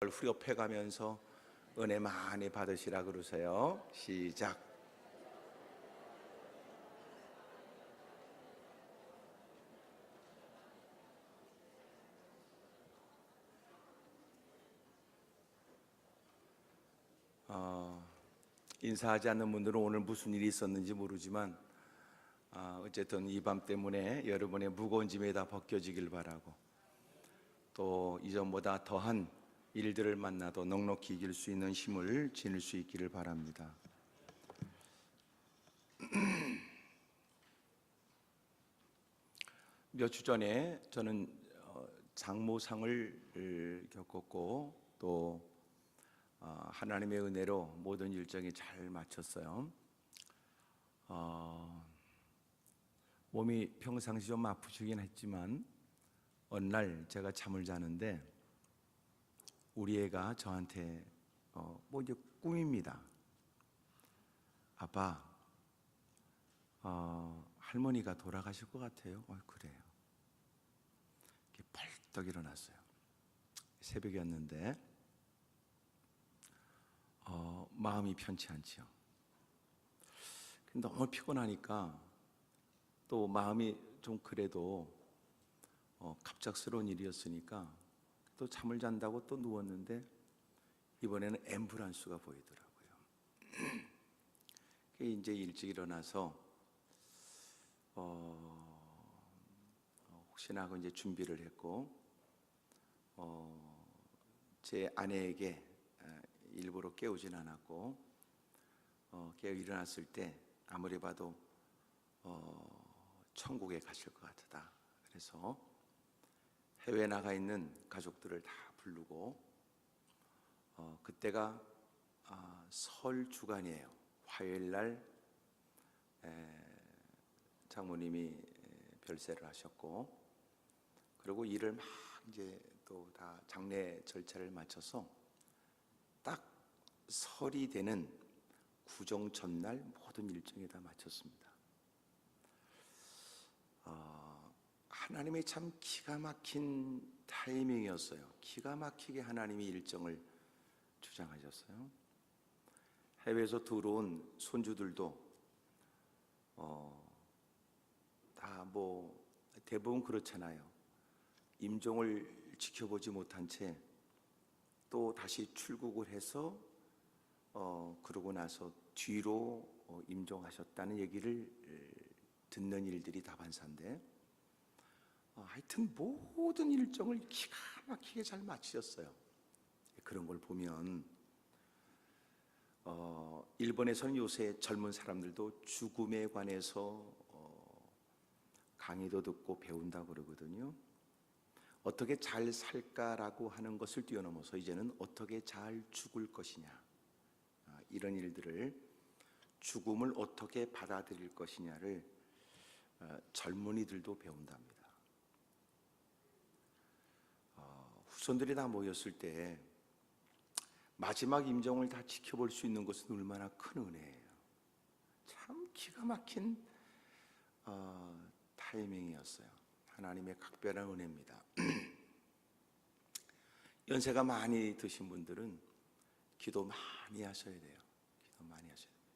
후렴해가면서 은혜 많이 받으시라 그러세요. 시작. 인사하지 않는 분들은 오늘 무슨 일이 있었는지 모르지만 어쨌든 이 밤 때문에 여러분의 무거운 짐이 다 벗겨지길 바라고, 또 이전보다 더한 일들을 만나도 넉넉히 이길 수 있는 힘을 지닐 수 있기를 바랍니다. 몇 주 전에 저는 장모상을 겪었고, 또 하나님의 은혜로 모든 일정이 잘 마쳤어요. 몸이 평상시 좀 아프시긴 했지만 어느 날 제가 잠을 자는데 우리 애가 저한테 이제 꿈입니다. 아빠, 할머니가 돌아가실 것 같아요. 그래요. 이렇게 벌떡 일어났어요. 새벽이었는데 마음이 편치 않지요. 너무 피곤하니까, 또 마음이 좀 그래도 갑작스러운 일이었으니까 또 잠을 잔다고 또 누웠는데 이번에는 앰뷸런스가 보이더라고요. 이제 일찍 일어나서 혹시나 하고 이제 준비를 했고, 제 아내에게 일부러 깨우진 않았고, 깨어 일어났을 때 아무리 봐도 천국에 가실 것 같다. 그래서 해외에 나가 있는 가족들을 다 부르고, 그때가 설 주간이에요. 화요일 날 장모님이 별세를 하셨고, 그리고 일을 막 이제 또 다 장례 절차를 마쳐서 딱 설이 되는 구정 전날 모든 일정이 다 마쳤습니다. 하나님의 참 기가 막힌 타이밍이었어요. 기가 막히게 하나님이 일정을 주장하셨어요. 해외에서 들어온 손주들도 다 대부분 그렇잖아요. 임종을 지켜보지 못한 채 또 다시 출국을 해서 그러고 나서 뒤로 임종하셨다는 얘기를 듣는 일들이 다반사인데, 하여튼 모든 일정을 기가 막히게 잘 마치셨어요. 그런 걸 보면 일본에서는 요새 젊은 사람들도 죽음에 관해서 강의도 듣고 배운다고 그러거든요. 어떻게 잘 살까라고 하는 것을 뛰어넘어서 이제는 어떻게 잘 죽을 것이냐, 이런 일들을, 죽음을 어떻게 받아들일 것이냐를 젊은이들도 배운답니다. 후손들이 다 모였을 때 마지막 임종을 다 지켜볼 수 있는 것은 얼마나 큰 은혜예요. 참 기가 막힌 타이밍이었어요. 하나님의 각별한 은혜입니다. 연세가 많이 드신 분들은 기도 많이 하셔야 돼요. 기도 많이 하셔야 됩니다.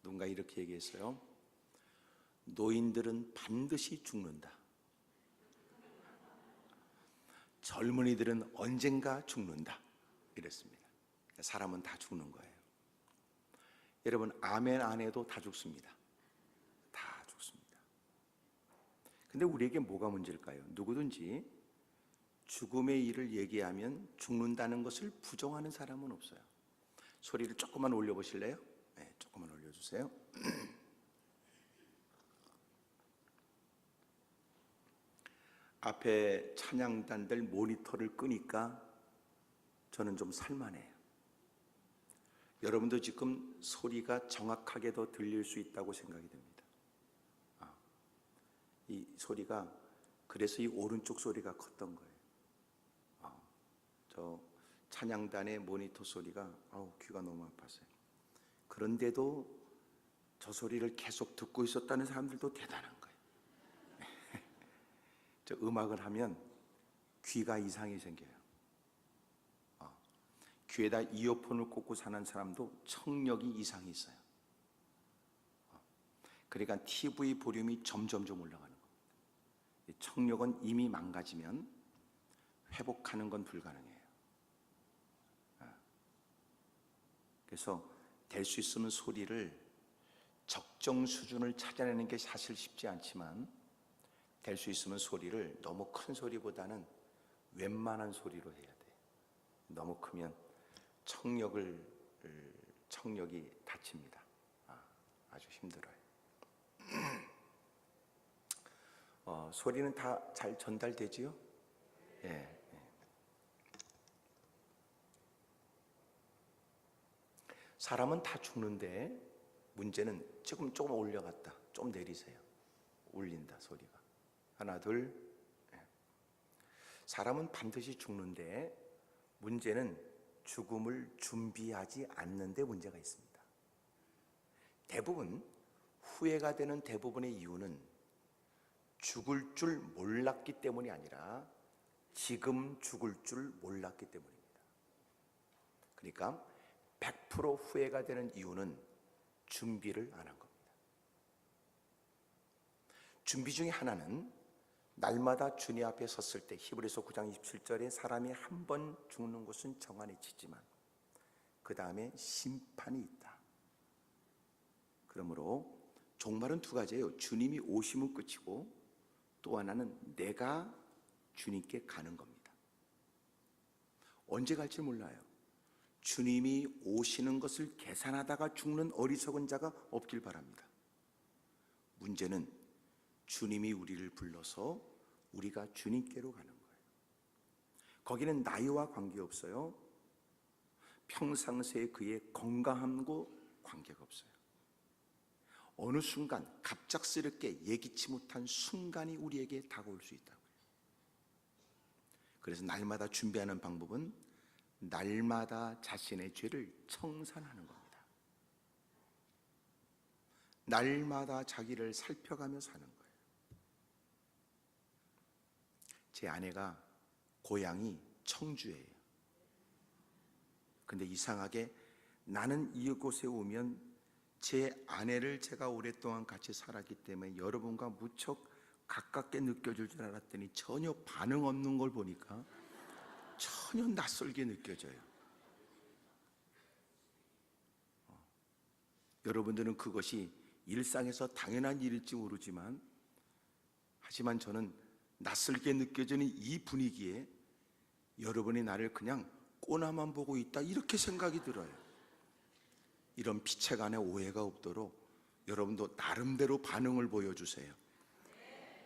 누군가 이렇게 얘기했어요. 노인들은 반드시 죽는다. 젊은이들은 언젠가 죽는다. 이랬습니다. 사람은 다 죽는 거예요. 여러분, 아멘 안 해도 다 죽습니다. 다 죽습니다. 근데 우리에게 뭐가 문제일까요? 누구든지 죽음의 일을 얘기하면 죽는다는 것을 부정하는 사람은 없어요. 소리를 조금만 올려보실래요? 네, 조금만 올려주세요. 앞에 찬양단들 모니터를 끄니까 저는 좀 살만해요. 여러분도 지금 소리가 정확하게 더 들릴 수 있다고 생각이 됩니다. 이 소리가, 그래서 이 오른쪽 소리가 컸던 거예요. 저 찬양단의 모니터 소리가 귀가 너무 아팠어요. 그런데도 저 소리를 계속 듣고 있었다는 사람들도 대단한 거예요. 저 음악을 하면 귀가 이상이 생겨요. 귀에다 이어폰을 꽂고 사는 사람도 청력이 이상이 있어요. 그러니까 TV 볼륨이 점점점 올라가는 겁니다. 청력은 이미 망가지면 회복하는 건 불가능해요. 그래서 될 수 있으면 소리를 적정 수준을 찾아내는 게 사실 쉽지 않지만, 될 수 있으면 소리를 너무 큰 소리보다는 웬만한 소리로 해야 돼. 너무 크면 청력이 다칩니다. 아주 힘들어요. 소리는 다 잘 전달되지요? 예. 사람은 다 죽는데 문제는 조금 올려갔다, 좀 내리세요. 울린다 소리가. 하나 둘. 사람은 반드시 죽는데 문제는 죽음을 준비하지 않는데 문제가 있습니다. 대부분 후회가 되는 대부분의 이유는 죽을 줄 몰랐기 때문이 아니라 지금 죽을 줄 몰랐기 때문입니다. 그러니까 100% 후회가 되는 이유는 준비를 안 한 겁니다. 준비 중에 하나는 날마다 주님 앞에 섰을 때, 히브리서 9장 27절에 사람이 한 번 죽는 것은 정한이 치지만 그 다음에 심판이 있다. 그러므로 종말은 두 가지예요. 주님이 오시면 끝이고, 또 하나는 내가 주님께 가는 겁니다. 언제 갈지 몰라요. 주님이 오시는 것을 계산하다가 죽는 어리석은 자가 없길 바랍니다. 문제는 주님이 우리를 불러서 우리가 주님께로 가는 거예요. 거기는 나이와 관계없어요. 평상시에 그의 건강함과 관계가 없어요. 어느 순간 갑작스럽게 예기치 못한 순간이 우리에게 다가올 수 있다고요. 그래서 날마다 준비하는 방법은 날마다 자신의 죄를 청산하는 겁니다. 날마다 자기를 살펴가며 사는 거예요. 제 아내가 고향이 청주예요. 근데 이상하게 나는 이곳에 오면 제 아내를 제가 오랫동안 같이 살았기 때문에 여러분과 무척 가깝게 느껴질 줄 알았더니 전혀 반응 없는 걸 보니까 전혀 낯설게 느껴져요. 여러분들은 그것이 일상에서 당연한 일일지 모르지만, 하지만 저는 낯설게 느껴지는 이 분위기에 여러분이 나를 그냥 꼬나만 보고 있다, 이렇게 생각이 들어요. 이런 피체 간의 오해가 없도록 여러분도 나름대로 반응을 보여주세요.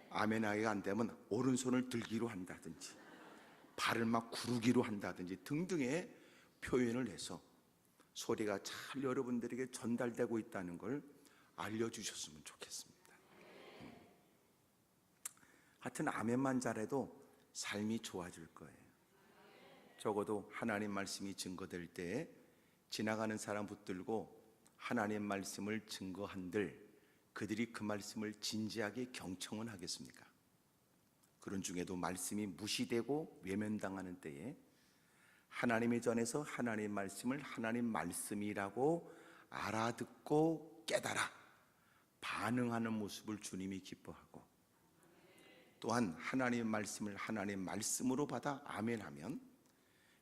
아멘 하기가 안 되면 오른손을 들기로 한다든지 발을 막 구르기로 한다든지 등등의 표현을 해서 소리가 잘 여러분들에게 전달되고 있다는 걸 알려주셨으면 좋겠습니다. 하여튼 아멘만 잘해도 삶이 좋아질 거예요. 적어도 하나님 말씀이 증거될 때 지나가는 사람 붙들고 하나님 말씀을 증거한들 그들이 그 말씀을 진지하게 경청은 하겠습니까? 그런 중에도 말씀이 무시되고 외면당하는 때에 하나님의 전에서 하나님 말씀을 하나님 말씀이라고 알아듣고 깨달아 반응하는 모습을 주님이 기뻐하고, 또한 하나님 말씀을 하나님 말씀으로 받아 아멘하면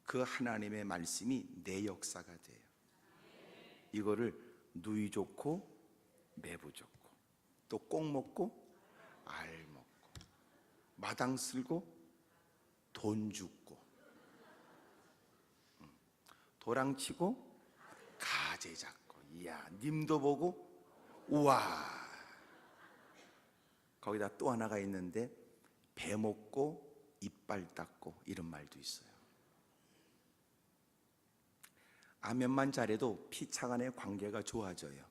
그 하나님의 말씀이 내 역사가 돼요. 이거를 누이 좋고 매부 좋고 또 꼭 먹고 알 먹고 마당 쓸고 돈 죽고 도랑치고 가재 잡고, 이야 님도 보고 우와. 거기다 또 하나가 있는데 배 먹고 이빨 닦고, 이런 말도 있어요. 아멘만 잘해도 피차 간의 관계가 좋아져요.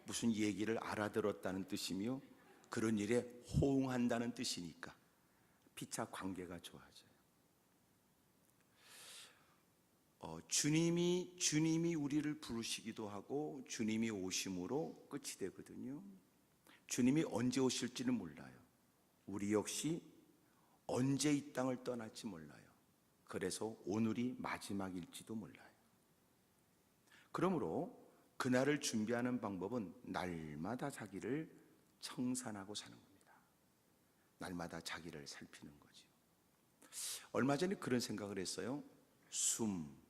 무슨 얘기를 알아들었다는 뜻이며 그런 일에 호응한다는 뜻이니까 피차 관계가 좋아져요. 주님이 우리를 부르시기도 하고 주님이 오심으로 끝이 되거든요. 주님이 언제 오실지는 몰라요. 우리 역시 언제 이 땅을 떠날지 몰라요. 그래서 오늘이 마지막일지도 몰라요. 그러므로 그날을 준비하는 방법은 날마다 자기를 청산하고 사는 겁니다. 날마다 자기를 살피는 거죠. 얼마 전에 그런 생각을 했어요. 숨,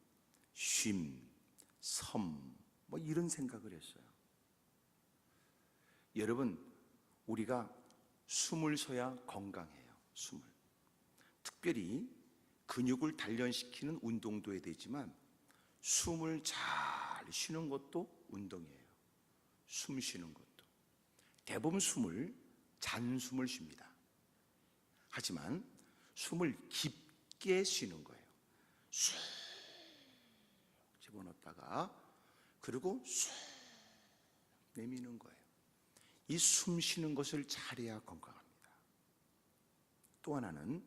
쉼, 섬, 뭐 이런 생각을 했어요. 여러분, 우리가 숨을 쉬어야 건강해요. 숨을. 특별히 근육을 단련시키는 운동도 해야 되지만 숨을 잘 쉬는 것도 운동이에요. 숨 쉬는 것도. 대부분 숨을 잔숨을 쉽니다. 하지만 숨을 깊게 쉬는 거예요. 쑥 집어넣었다가 그리고 쑥 내미는 거예요. 이 숨 쉬는 것을 잘해야 건강합니다. 또 하나는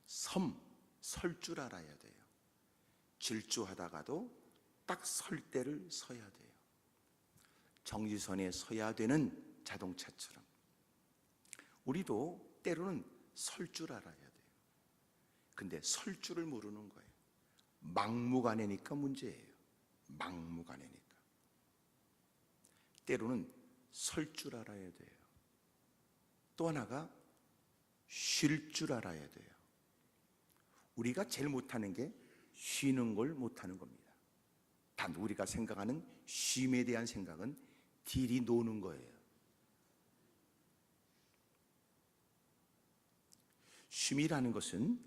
설 줄 알아야 돼요. 질주하다가도 딱 설 때를 서야 돼요. 정지선에 서야 되는 자동차처럼 우리도 때로는 설 줄 알아야 돼요. 근데 설 줄을 모르는 거예요. 막무가내니까 문제예요. 막무가내니까. 때로는 설 줄 알아야 돼요. 또 하나가 쉴 줄 알아야 돼요. 우리가 제일 못하는 게 쉬는 걸 못하는 겁니다. 단 우리가 생각하는 쉼에 대한 생각은 딜이 노는 거예요. 쉼이라는 것은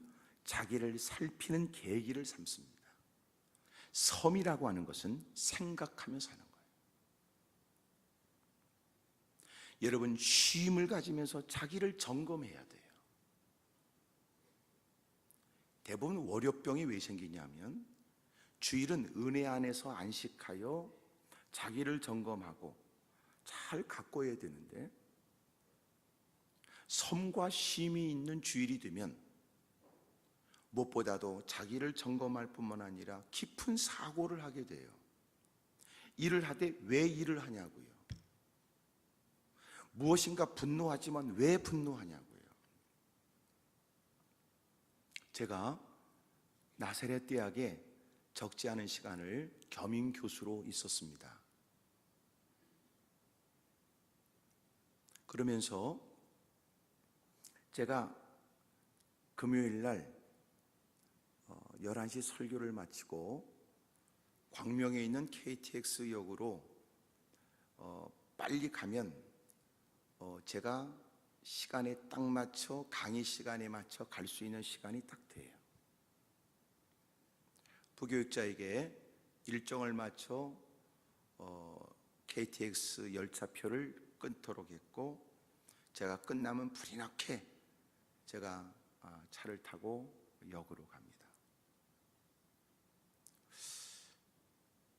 자기를 살피는 계기를 삼습니다. 섬이라고 하는 것은 생각하며 사는 거예요. 여러분, 쉼을 가지면서 자기를 점검해야 돼요. 대부분 월요병이 왜 생기냐면 주일은 은혜 안에서 안식하여 자기를 점검하고 잘 가꿔야 되는데 섬과 쉼이 있는 주일이 되면 무엇보다도 자기를 점검할 뿐만 아니라 깊은 사고를 하게 돼요. 일을 하되 왜 일을 하냐고요. 무엇인가 분노하지만 왜 분노하냐고요. 제가 나사렛 대학에 적지 않은 시간을 겸임 교수로 있었습니다. 그러면서 제가 금요일 날 11시 설교를 마치고 광명에 있는 KTX역으로 빨리 가면 제가 시간에 딱 맞춰 강의 시간에 맞춰 갈 수 있는 시간이 딱 돼요. 부교육자에게 일정을 맞춰 KTX 열차표를 끊도록 했고 제가 끝나면 불이 나게 제가 차를 타고 역으로 갑니다.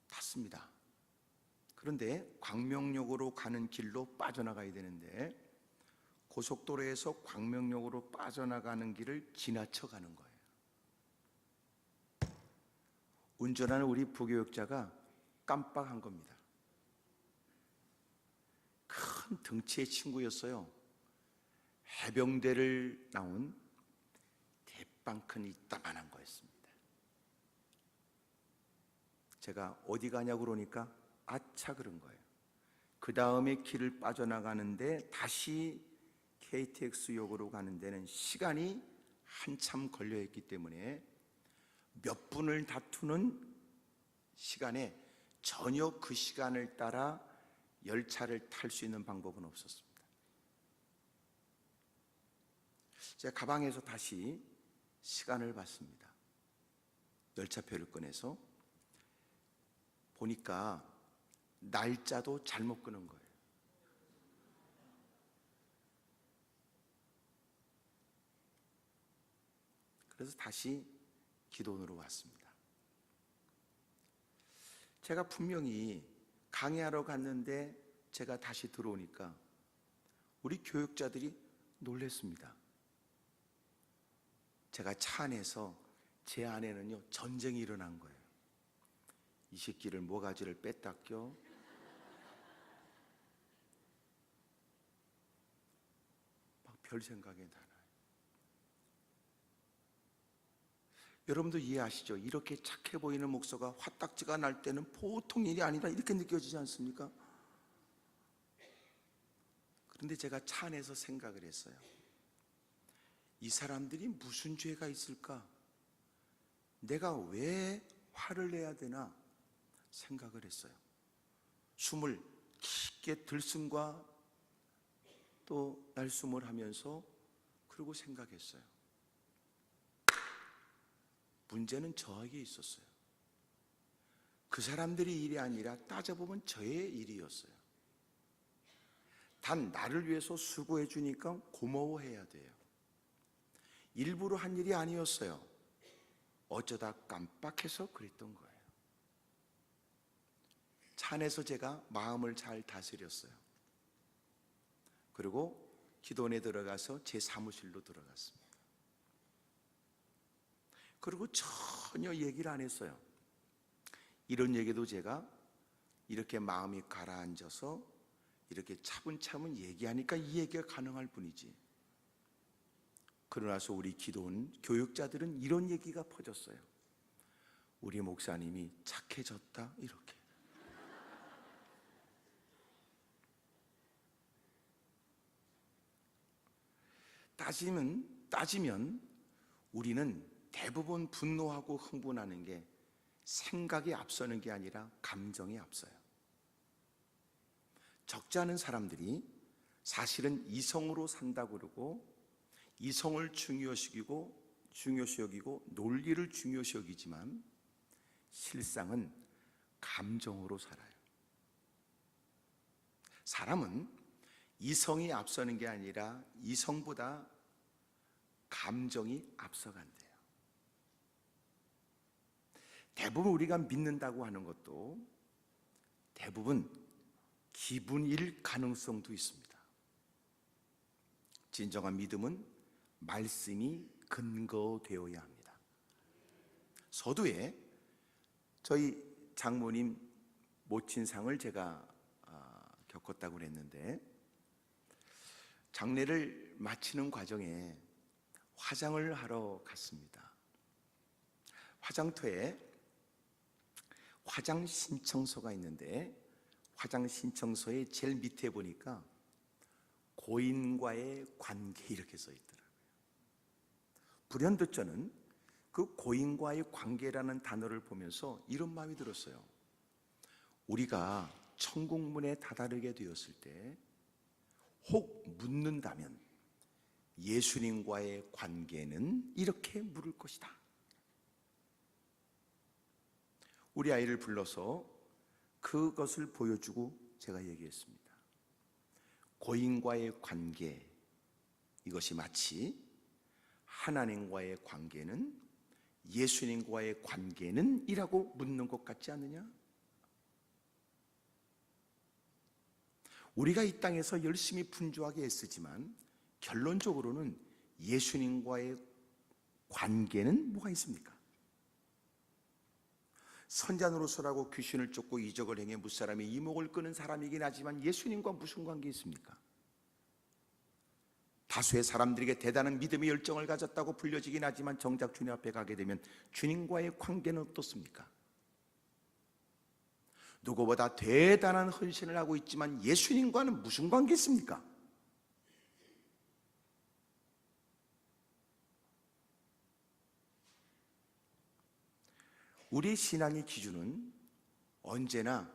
탔습니다. 그런데 광명역으로 가는 길로 빠져나가야 되는데 고속도로에서 광명역으로 빠져나가는 길을 지나쳐 가는 거예요. 운전하는 우리 부교육자가 깜빡한 겁니다. 큰 덩치의 친구였어요. 해병대를 나온 대빵 큰 이따만한 거였습니다. 제가 어디 가냐고 그러니까 아차 그런 거예요. 그 다음에 길을 빠져나가는데 다시 KTX역으로 가는 데는 시간이 한참 걸려있기 때문에 몇 분을 다투는 시간에 전혀 그 시간을 따라 열차를 탈 수 있는 방법은 없었습니다. 제가 가방에서 다시 시간을 봤습니다. 열차표를 꺼내서 보니까 날짜도 잘못 끄는 거예요. 그래서 다시 기도원으로 왔습니다. 제가 분명히 강의하러 갔는데 제가 다시 들어오니까 우리 교육자들이 놀랐습니다. 제가 차 안에서 제 안에는요 전쟁이 일어난 거예요. 이 새끼를 모가지를 뺐다 껴 막 별 생각이 다 나요. 여러분도 이해하시죠? 이렇게 착해 보이는 목사가 화딱지가 날 때는 보통 일이 아니다, 이렇게 느껴지지 않습니까? 그런데 제가 차 안에서 생각을 했어요. 이 사람들이 무슨 죄가 있을까? 내가 왜 화를 내야 되나 생각을 했어요. 숨을 깊게 들숨과 또 날숨을 하면서 그러고 생각했어요. 문제는 저에게 있었어요. 그 사람들이 일이 아니라 따져보면 저의 일이었어요. 단 나를 위해서 수고해 주니까 고마워해야 돼요. 일부러 한 일이 아니었어요. 어쩌다 깜빡해서 그랬던 거예요. 차 안에서 제가 마음을 잘 다스렸어요. 그리고 기도원에 들어가서 제 사무실로 들어갔습니다. 그리고 전혀 얘기를 안 했어요. 이런 얘기도 제가 이렇게 마음이 가라앉아서 이렇게 차분차분 얘기하니까 이 얘기가 가능할 뿐이지. 그러나서 우리 기도원 교육자들은 이런 얘기가 퍼졌어요. 우리 목사님이 착해졌다, 이렇게. 따지면 우리는 대부분 분노하고 흥분하는 게 생각이 앞서는 게 아니라 감정이 앞서요. 적지 않은 사람들이 사실은 이성으로 산다고 그러고 이성을 중요시 여기고 논리를 중요시 여기지만 실상은 감정으로 살아요. 사람은 이성이 앞서는 게 아니라 이성보다 감정이 앞서간대요. 대부분 우리가 믿는다고 하는 것도 대부분 기분일 가능성도 있습니다. 진정한 믿음은 말씀이 근거되어야 합니다. 서두에 저희 장모님 모친상을 제가 겪었다고 그랬는데, 장례를 마치는 과정에 화장을 하러 갔습니다. 화장터에 화장 신청서가 있는데 화장 신청서의 제일 밑에 보니까 고인과의 관계 이렇게 써 있더라고요. 불현듯 저는 그 고인과의 관계라는 단어를 보면서 이런 마음이 들었어요. 우리가 천국문에 다다르게 되었을 때 혹 묻는다면 예수님과의 관계는 이렇게 물을 것이다. 우리 아이를 불러서 그것을 보여주고 제가 얘기했습니다. 고인과의 관계, 이것이 마치 하나님과의 관계는 예수님과의 관계는 이라고 묻는 것 같지 않느냐? 우리가 이 땅에서 열심히 분주하게 애쓰지만 결론적으로는 예수님과의 관계는 뭐가 있습니까? 선자노릇하라고 귀신을 쫓고 이적을 행해 무사람이 이목을 끄는 사람이긴 하지만 예수님과 무슨 관계 있습니까? 다수의 사람들에게 대단한 믿음의 열정을 가졌다고 불려지긴 하지만 정작 주님 앞에 가게 되면 주님과의 관계는 어떻습니까? 누구보다 대단한 헌신을 하고 있지만 예수님과는 무슨 관계 있습니까? 우리 신앙의 기준은 언제나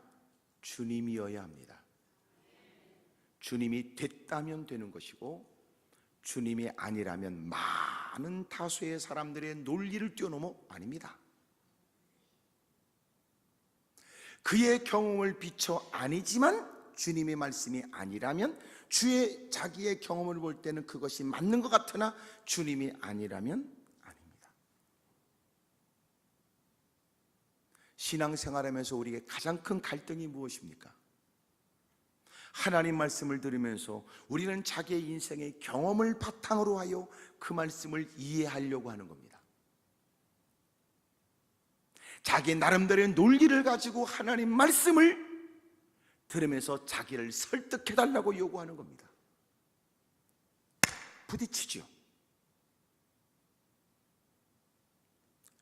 주님이어야 합니다. 주님이 됐다면 되는 것이고 주님이 아니라면 많은 다수의 사람들의 논리를 뛰어넘어 아닙니다. 그의 경험을 비춰 아니지만 주님의 말씀이 아니라면 자기의 경험을 볼 때는 그것이 맞는 것 같으나 주님이 아니라면 아닙니다. 신앙생활하면서 우리에게 가장 큰 갈등이 무엇입니까? 하나님 말씀을 들으면서 우리는 자기의 인생의 경험을 바탕으로 하여 그 말씀을 이해하려고 하는 겁니다. 자기 나름대로의 논리를 가지고 하나님 말씀을 들으면서 자기를 설득해달라고 요구하는 겁니다. 부딪히죠.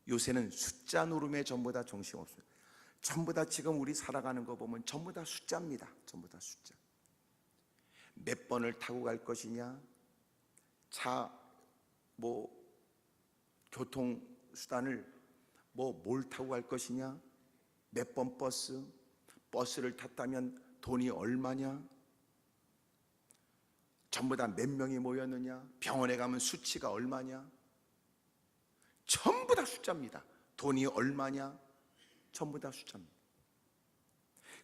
요새는 숫자 누름에 전부 다 정신없어요. 전부 다 지금 우리 살아가는 거 보면 전부 다 숫자입니다. 전부 다 숫자. 몇 번을 타고 갈 것이냐, 교통수단을 뭘 타고 갈 것이냐, 몇 번 버스를 탔다면 돈이 얼마냐, 전부 다 몇 명이 모였느냐, 병원에 가면 수치가 얼마냐, 전부 다 숫자입니다. 돈이 얼마냐, 전부 다 숫자입니다.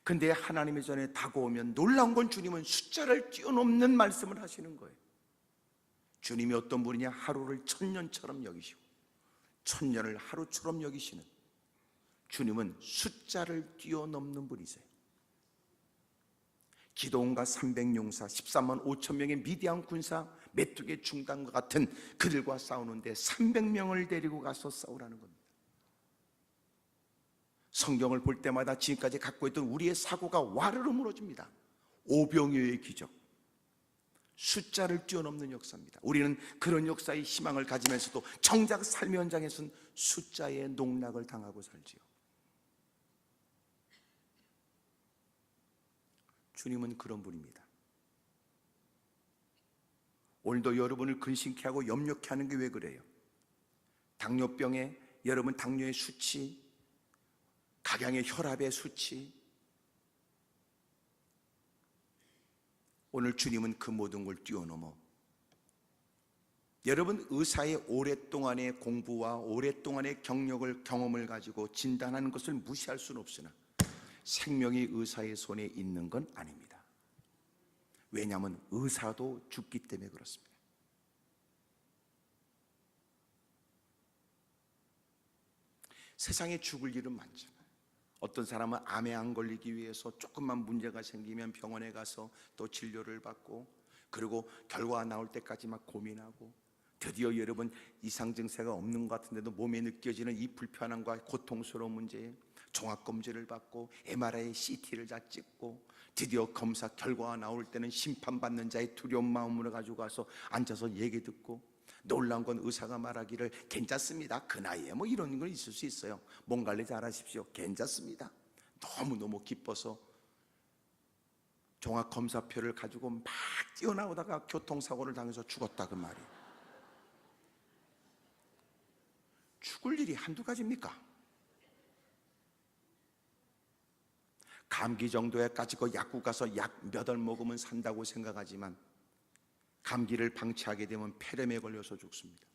근데 하나님의 전에 다가오면 놀라운 건 주님은 숫자를 뛰어넘는 말씀을 하시는 거예요. 주님이 어떤 분이냐, 하루를 천년처럼 여기시고 천년을 하루처럼 여기시는 주님은 숫자를 뛰어넘는 분이세요. 기도원과 300용사 13만 5천 명의 미디안 군사 메뚜기 중단과 같은 그들과 싸우는데 300명을 데리고 가서 싸우라는 겁니다. 성경을 볼 때마다 지금까지 갖고 있던 우리의 사고가 와르르 무너집니다. 오병이어의 기적, 숫자를 뛰어넘는 역사입니다. 우리는 그런 역사의 희망을 가지면서도 정작 삶의 현장에서는 숫자의 농락을 당하고 살지요. 주님은 그런 분입니다. 오늘도 여러분을 근심케 하고 염려케 하는 게 왜 그래요? 당뇨병에 여러분 당뇨의 수치, 각양의 혈압의 수치, 오늘 주님은 그 모든 걸 뛰어넘어 여러분 의사의 오랫동안의 공부와 오랫동안의 경험을 가지고 진단하는 것을 무시할 수는 없으나 생명이 의사의 손에 있는 건 아닙니다. 왜냐하면 의사도 죽기 때문에 그렇습니다. 세상에 죽을 일은 많잖아요. 어떤 사람은 암에 안 걸리기 위해서 조금만 문제가 생기면 병원에 가서 또 진료를 받고, 그리고 결과가 나올 때까지 막 고민하고, 드디어 여러분 이상 증세가 없는 것 같은데도 몸에 느껴지는 이 불편함과 고통스러운 문제에 종합검진을 받고 MRI, CT를 다 찍고, 드디어 검사 결과가 나올 때는 심판받는 자의 두려운 마음으로 가지고 가서 앉아서 얘기 듣고, 놀라운 건 의사가 말하기를 괜찮습니다. 그 나이에 이런 건 있을 수 있어요. 몸 관리 잘하십시오. 괜찮습니다. 너무너무 기뻐서 종합검사표를 가지고 막 뛰어나오다가 교통사고를 당해서 죽었다, 그 말이에요. 죽을 일이 한두 가지입니까? 감기 정도에 가지고 약국 가서 약 몇 알 먹으면 산다고 생각하지만 감기를 방치하게 되면 폐렴에 걸려서 죽습니다.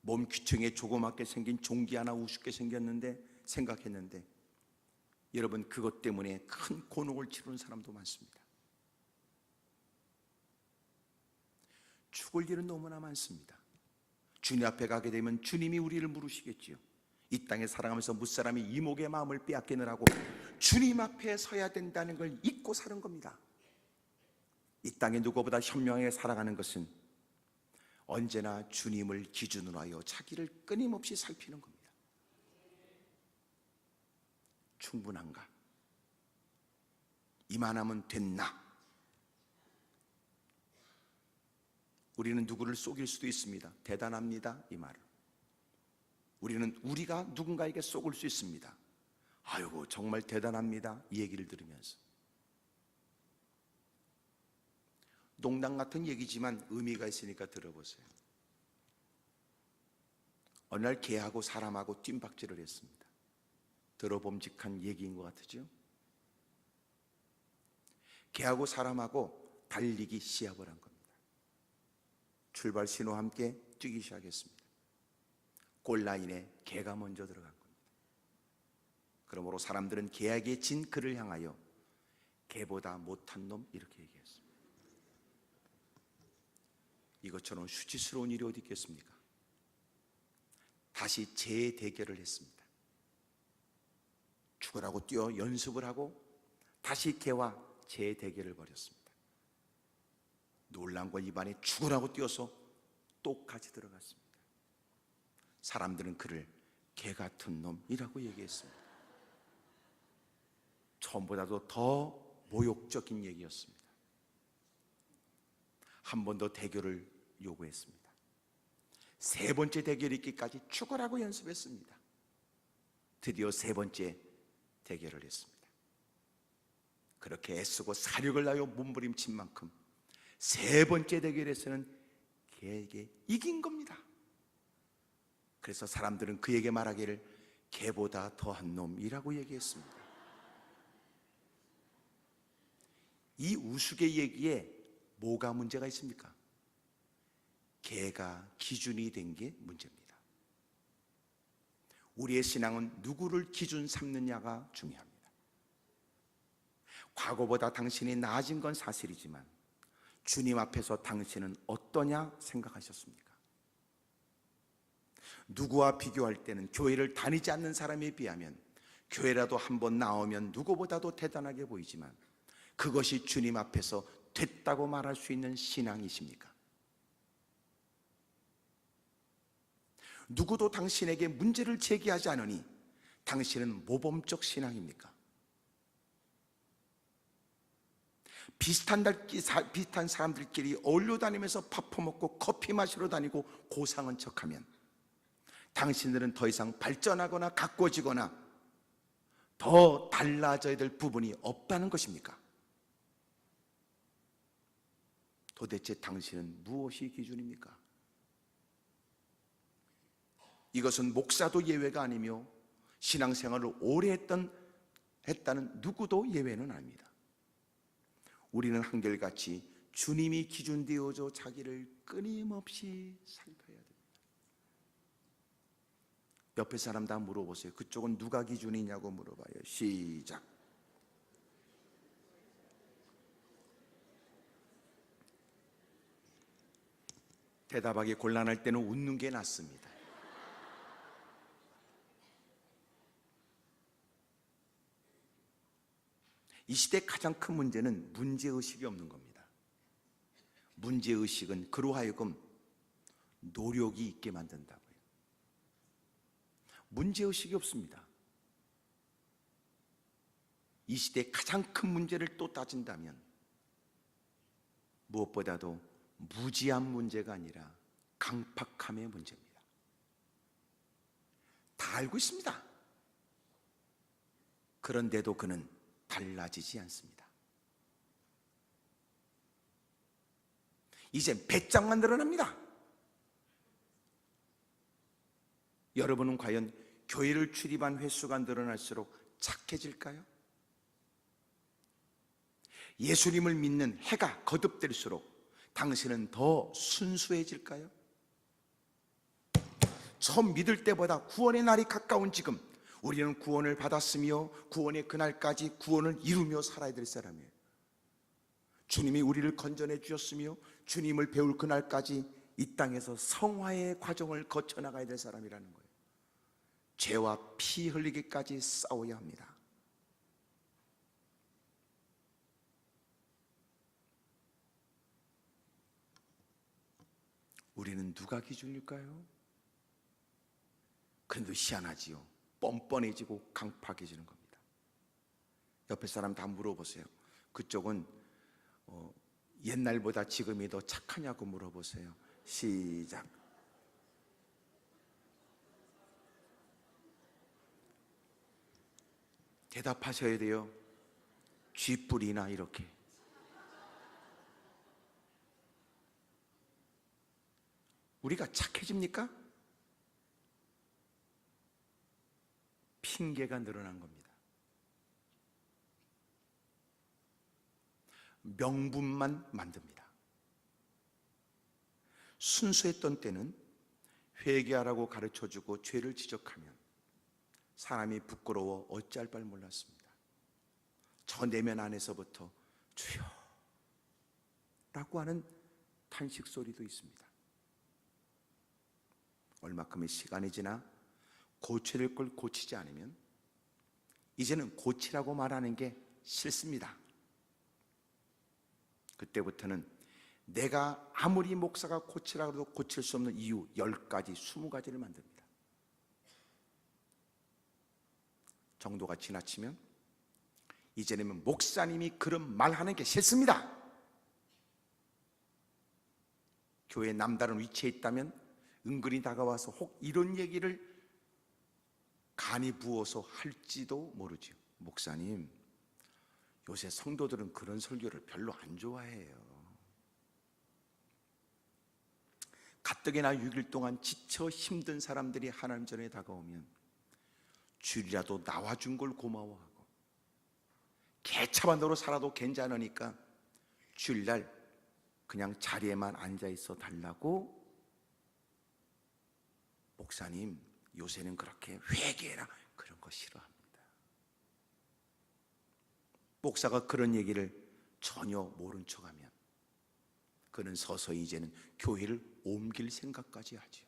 몸 귀퉁이에 조그맣게 생긴 종기 하나 우습게 생겼는데 생각했는데 여러분 그것 때문에 큰 곤혹을 치르는 사람도 많습니다. 죽을 일은 너무나 많습니다. 주님 앞에 가게 되면 주님이 우리를 물으시겠지요. 이 땅에 살아가면서 무사람이 이목의 마음을 빼앗기느라고 주님 앞에 서야 된다는 걸 잊고 사는 겁니다. 이 땅에 누구보다 현명하게 살아가는 것은 언제나 주님을 기준으로 하여 자기를 끊임없이 살피는 겁니다. 충분한가? 이만하면 됐나? 우리는 누구를 속일 수도 있습니다. 대단합니다, 이 말을. 우리가 누군가에게 속을 수 있습니다. 아이고 정말 대단합니다, 이 얘기를 들으면서. 농담 같은 얘기지만 의미가 있으니까 들어보세요. 어느 날 개하고 사람하고 뜀박질을 했습니다. 들어봄직한 얘기인 것 같으죠? 개하고 사람하고 달리기 시합을 한 겁니다. 출발 신호와 함께 뛰기 시작했습니다. 골라인에 개가 먼저 들어간 겁니다. 그러므로 사람들은 개에게 진 그를 향하여 개보다 못한 놈 이렇게 얘기했습니다. 이것처럼 수치스러운 일이 어디 있겠습니까? 다시 재대결을 했습니다. 죽으라고 뛰어 연습을 하고 다시 개와 재대결을 벌였습니다. 놀란 건 입안에 죽으라고 뛰어서 똑같이 들어갔습니다. 사람들은 그를 개 같은 놈이라고 얘기했습니다. 처음보다도 더 모욕적인 얘기였습니다. 한 번 더 대결을 요구했습니다. 세 번째 대결이 있기까지 죽으라고 연습했습니다. 드디어 세 번째 대결을 했습니다. 그렇게 애쓰고 사력을 다하여 몸부림친 만큼 세 번째 대결에서는 개에게 이긴 겁니다. 그래서 사람들은 그에게 말하기를 개보다 더한 놈이라고 얘기했습니다. 이 우스개 얘기에 뭐가 문제가 있습니까? 개가 기준이 된 게 문제입니다. 우리의 신앙은 누구를 기준 삼느냐가 중요합니다. 과거보다 당신이 나아진 건 사실이지만 주님 앞에서 당신은 어떠냐 생각하셨습니까? 누구와 비교할 때는 교회를 다니지 않는 사람에 비하면 교회라도 한번 나오면 누구보다도 대단하게 보이지만 그것이 주님 앞에서 됐다고 말할 수 있는 신앙이십니까? 누구도 당신에게 문제를 제기하지 않으니 당신은 모범적 신앙입니까? 비슷한 사람들끼리 어울려 다니면서 밥 퍼먹고 커피 마시러 다니고 고상한 척하면 당신들은 더 이상 발전하거나 가꾸어지거나 더 달라져야 될 부분이 없다는 것입니까? 도대체 당신은 무엇이 기준입니까? 이것은 목사도 예외가 아니며 신앙생활을 오래 했다는 누구도 예외는 아닙니다. 우리는 한결같이 주님이 기준 되어줘 자기를 끊임없이 살펴야 됩니다. 옆에 사람 다 물어보세요. 그쪽은 누가 기준이냐고 물어봐요. 시작. 대답하기 곤란할 때는 웃는 게 낫습니다. 이 시대의 가장 큰 문제는 문제의식이 없는 겁니다. 문제의식은 그로 하여금 노력이 있게 만든다고요. 문제의식이 없습니다. 이 시대의 가장 큰 문제를 또 따진다면 무엇보다도 무지한 문제가 아니라 강팍함의 문제입니다. 다 알고 있습니다. 그런데도 그는 달라지지 않습니다. 이제 배짱만 늘어납니다. 여러분은 과연 교회를 출입한 횟수가 늘어날수록 착해질까요? 예수님을 믿는 해가 거듭될수록 당신은 더 순수해질까요? 처음 믿을 때보다 구원의 날이 가까운 지금 우리는 구원을 받았으며 구원의 그날까지 구원을 이루며 살아야 될 사람이에요. 주님이 우리를 건져내 주셨으며 주님을 배울 그날까지 이 땅에서 성화의 과정을 거쳐나가야 될 사람이라는 거예요. 죄와 피 흘리기까지 싸워야 합니다. 우리는 누가 기준일까요? 그런데 희한하지요. 뻔뻔해지고 강팍해지는 겁니다. 옆에 사람 다 물어보세요. 그쪽은 옛날보다 지금이 더 착하냐고 물어보세요. 시작. 대답하셔야 돼요. 쥐뿔이나 이렇게. 우리가 착해집니까? 핑계가 늘어난 겁니다. 명분만 만듭니다. 순수했던 때는 회개하라고 가르쳐주고 죄를 지적하면 사람이 부끄러워 어찌할 바를 몰랐습니다. 저 내면 안에서부터 주여 라고 하는 탄식 소리도 있습니다. 얼마큼의 시간이 지나 고쳐야 될 걸 고치지 않으면 이제는 고치라고 말하는 게 싫습니다. 그때부터는 내가 아무리 목사가 고치라고 해도 고칠 수 없는 이유 10가지, 20가지를 만듭니다. 정도가 지나치면 이제는 목사님이 그런 말하는 게 싫습니다. 교회 남다른 위치에 있다면 은근히 다가와서 혹 이런 얘기를 간이 부어서 할지도 모르죠. 목사님, 요새 성도들은 그런 설교를 별로 안 좋아해요. 가뜩이나 6일 동안 지쳐 힘든 사람들이 하나님 전에 다가오면 주일이라도 나와준 걸 고마워하고, 개차반으로 살아도 괜찮으니까 주일날 그냥 자리에만 앉아있어 달라고, 목사님 요새는 그렇게 회개해라, 그런 거 싫어합니다. 목사가 그런 얘기를 전혀 모른 척하면 그는 서서히 이제는 교회를 옮길 생각까지 하죠.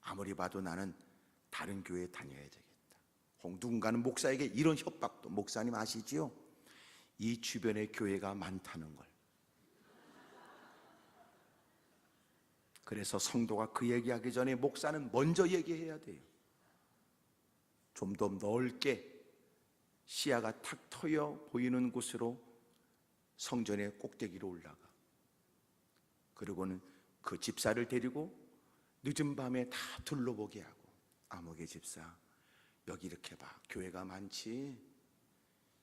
아무리 봐도 나는 다른 교회에 다녀야 되겠다. 혹 누군가는 목사에게 이런 협박도, 목사님 아시지요? 이 주변에 교회가 많다는 걸. 그래서 성도가 그 얘기하기 전에 목사는 먼저 얘기해야 돼요. 좀 더 넓게 시야가 탁 트여 보이는 곳으로 성전의 꼭대기로 올라가, 그리고는 그 집사를 데리고 늦은 밤에 다 둘러보게 하고, 아무개 집사, 여기 이렇게 봐, 교회가 많지?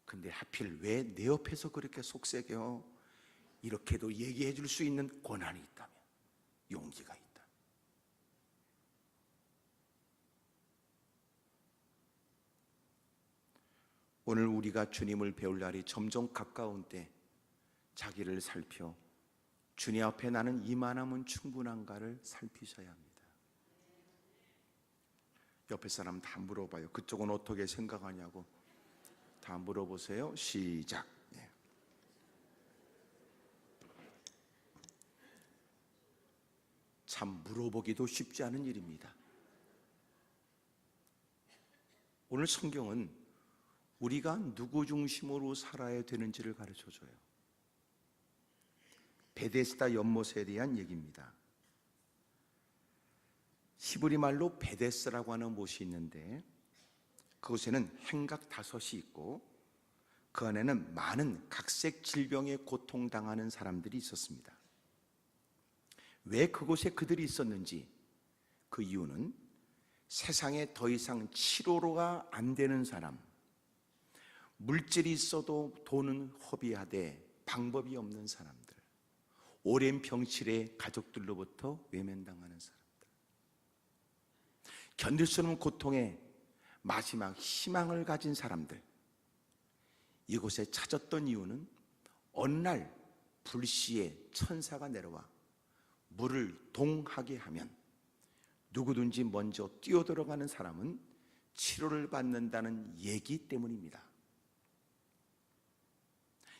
근데 하필 왜 내 옆에서 그렇게 속삭여? 이렇게도 얘기해 줄 수 있는 권한이 있다면, 용기가 있다. 오늘 우리가 주님을 배울 날이 점점 가까운 때 자기를 살펴 주님 앞에 나는 이만하면 충분한가를 살피셔야 합니다. 옆에 사람 다 물어봐요. 그쪽은 어떻게 생각하냐고 다 물어보세요. 시작. 참 물어보기도 쉽지 않은 일입니다. 오늘 성경은 우리가 누구 중심으로 살아야 되는지를 가르쳐줘요. 베데스다 연못에 대한 얘기입니다. 히브리 말로 베데스라고 하는 못이 있는데, 그곳에는 행각 5이 있고 그 안에는 많은 각색 질병에 고통당하는 사람들이 있었습니다. 왜 그곳에 그들이 있었는지, 그 이유는 세상에 더 이상 치료가 안 되는 사람, 물질이 있어도 돈은 허비하되 방법이 없는 사람들, 오랜 병실에 가족들로부터 외면당하는 사람들, 견딜 수 없는 고통에 마지막 희망을 가진 사람들, 이곳에 찾았던 이유는 어느 날 불시에 천사가 내려와 물을 동하게 하면 누구든지 먼저 뛰어들어가는 사람은 치료를 받는다는 얘기 때문입니다.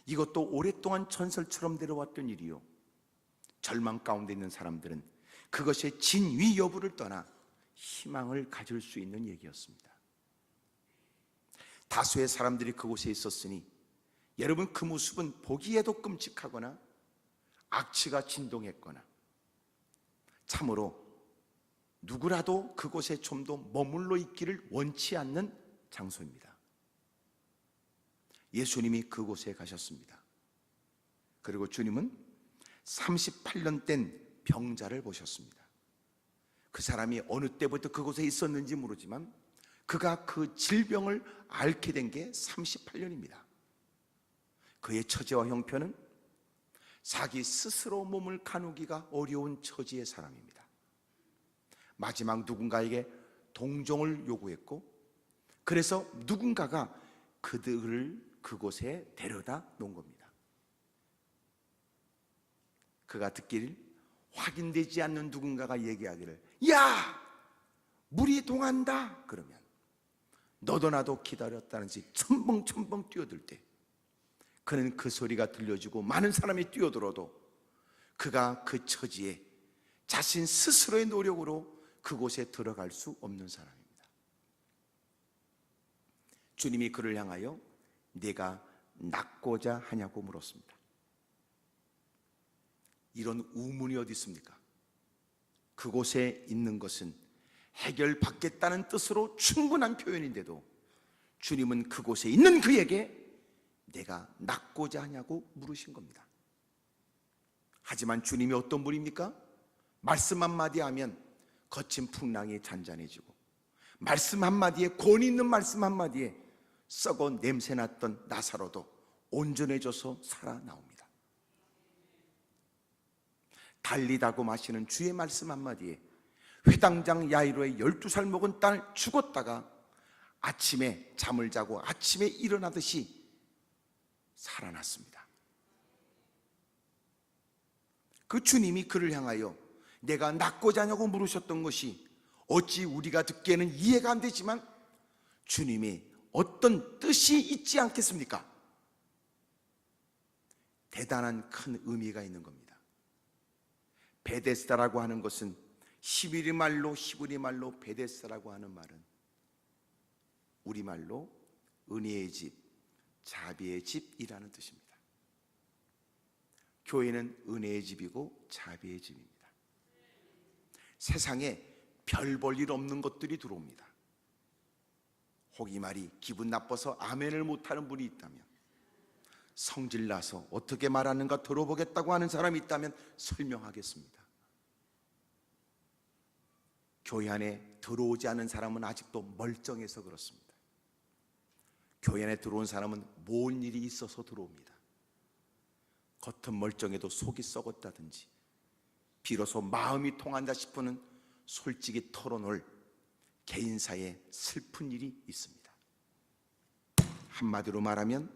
이것도 오랫동안 전설처럼 내려왔던 일이요, 절망 가운데 있는 사람들은 그것의 진위 여부를 떠나 희망을 가질 수 있는 얘기였습니다. 다수의 사람들이 그곳에 있었으니 여러분, 그 모습은 보기에도 끔찍하거나 악취가 진동했거나 참으로 누구라도 그곳에 좀 더 머물러 있기를 원치 않는 장소입니다. 예수님이 그곳에 가셨습니다. 그리고 주님은 38년 된 병자를 보셨습니다. 그 사람이 어느 때부터 그곳에 있었는지 모르지만 그가 그 질병을 앓게 된 게 38년입니다. 그의 처지와 형편은 자기 스스로 몸을 가누기가 어려운 처지의 사람입니다. 마지막 누군가에게 동정을 요구했고, 그래서 누군가가 그들을 그곳에 데려다 놓은 겁니다. 그가 듣기를 확인되지 않는 누군가가 얘기하기를, 야! 물이 동한다! 그러면 너도 나도 기다렸다는 듯이 첨벙첨벙 뛰어들 때 그는 그 소리가 들려주고 많은 사람이 뛰어들어도 그가 그 처지에 자신 스스로의 노력으로 그곳에 들어갈 수 없는 사람입니다. 주님이 그를 향하여 네가 낫고자 하냐고 물었습니다. 이런 우문이 어디 있습니까? 그곳에 있는 것은 해결받겠다는 뜻으로 충분한 표현인데도 주님은 그곳에 있는 그에게 내가 낫고자 하냐고 물으신 겁니다. 하지만 주님이 어떤 분입니까? 말씀 한마디 하면 거친 풍랑이 잔잔해지고, 말씀 한마디에, 권위 있는 말씀 한마디에 썩어 냄새났던 나사로도 온전해져서 살아나옵니다. 달리다고 마시는 주의 말씀 한마디에 회당장 야이로의 12살 먹은 딸 죽었다가 아침에 잠을 자고 아침에 일어나듯이 살아났습니다. 그 주님이 그를 향하여 내가 낫고자 하냐고 물으셨던 것이 어찌 우리가 듣기에는 이해가 안 되지만 주님이 어떤 뜻이 있지 않겠습니까? 대단한 큰 의미가 있는 겁니다. 베데스다라고 하는 것은 히브리 말로 베데스다라고 하는 말은 우리말로 은혜의 집, 자비의 집이라는 뜻입니다. 교회는 은혜의 집이고 자비의 집입니다. 세상에 별 볼 일 없는 것들이 들어옵니다. 혹이 말이 기분 나빠서 아멘을 못하는 분이 있다면, 성질나서 어떻게 말하는가 들어보겠다고 하는 사람이 있다면 설명하겠습니다. 교회 안에 들어오지 않은 사람은 아직도 멀쩡해서 그렇습니다. 교회 안에 들어온 사람은 뭔 일이 있어서 들어옵니다. 겉은 멀쩡해도 속이 썩었다든지, 비로소 마음이 통한다 싶으면 솔직히 털어놓을 개인사에 슬픈 일이 있습니다. 한마디로 말하면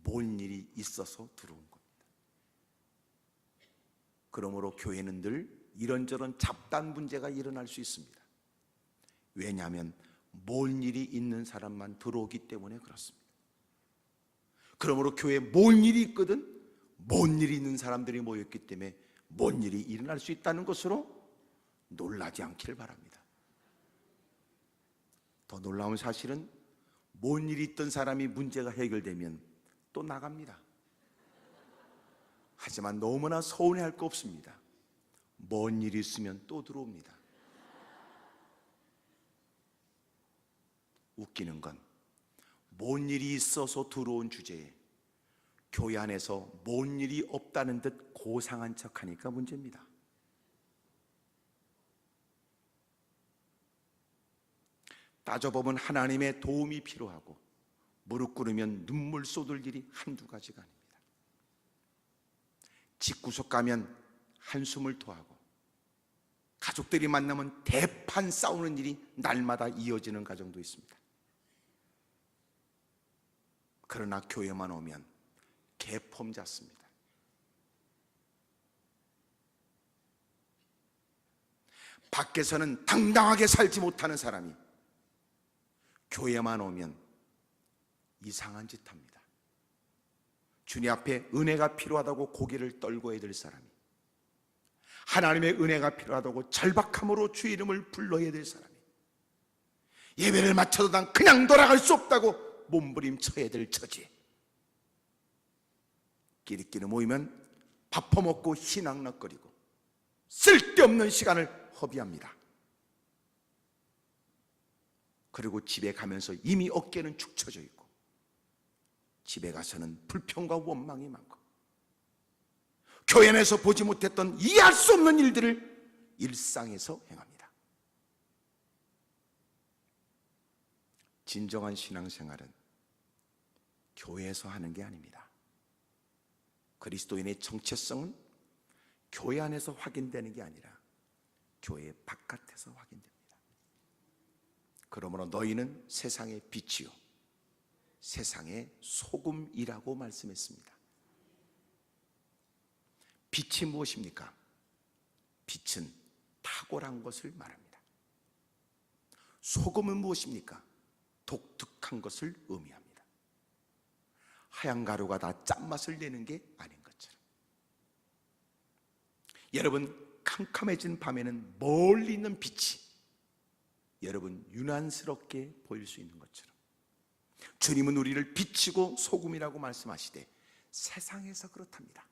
뭔 일이 있어서 들어온 겁니다. 그러므로 교회는 늘 이런저런 잡단 문제가 일어날 수 있습니다. 왜냐하면 뭔 일이 있는 사람만 들어오기 때문에 그렇습니다. 그러므로 교회에 뭔 일이 있거든 뭔 일이 있는 사람들이 모였기 때문에 뭔 일이 일어날 수 있다는 것으로 놀라지 않기를 바랍니다. 더 놀라운 사실은 뭔 일이 있던 사람이 문제가 해결되면 또 나갑니다. 하지만 너무나 서운해할 거 없습니다. 뭔 일이 있으면 또 들어옵니다. 웃기는 건 뭔 일이 있어서 들어온 주제에 교회 안에서 뭔 일이 없다는 듯 고상한 척하니까 문제입니다. 따져보면 하나님의 도움이 필요하고 무릎 꿇으면 눈물 쏟을 일이 한두 가지가 아닙니다. 집구석 가면 한숨을 토하고 가족들이 만나면 대판 싸우는 일이 날마다 이어지는 가정도 있습니다. 그러나 교회만 오면 개폼 잡습니다. 밖에서는 당당하게 살지 못하는 사람이 교회만 오면 이상한 짓 합니다. 주님 앞에 은혜가 필요하다고 고개를 떨궈야 될 사람이, 하나님의 은혜가 필요하다고 절박함으로 주의 이름을 불러야 될 사람이, 예배를 마쳐도 난 그냥 돌아갈 수 없다고 몸부림쳐야 될 처지, 끼리끼리 모이면 밥 퍼먹고 희낙낙거리고 쓸데없는 시간을 허비합니다. 그리고 집에 가면서 이미 어깨는 축 처져 있고 집에 가서는 불평과 원망이 많고 교회 안에서 보지 못했던 이해할 수 없는 일들을 일상에서 행합니다. 진정한 신앙생활은 교회에서 하는 게 아닙니다. 그리스도인의 정체성은 교회 안에서 확인되는 게 아니라 교회 바깥에서 확인됩니다. 그러므로 너희는 세상의 빛이요 세상의 소금이라고 말씀했습니다. 빛이 무엇입니까? 빛은 탁월한 것을 말합니다. 소금은 무엇입니까? 독특한 것을 의미합니다. 하얀 가루가 다 짠맛을 내는 게 아닌 것처럼, 여러분 캄캄해진 밤에는 멀리 있는 빛이 여러분 유난스럽게 보일 수 있는 것처럼 주님은 우리를 빛이고 소금이라고 말씀하시되 세상에서 그렇답니다.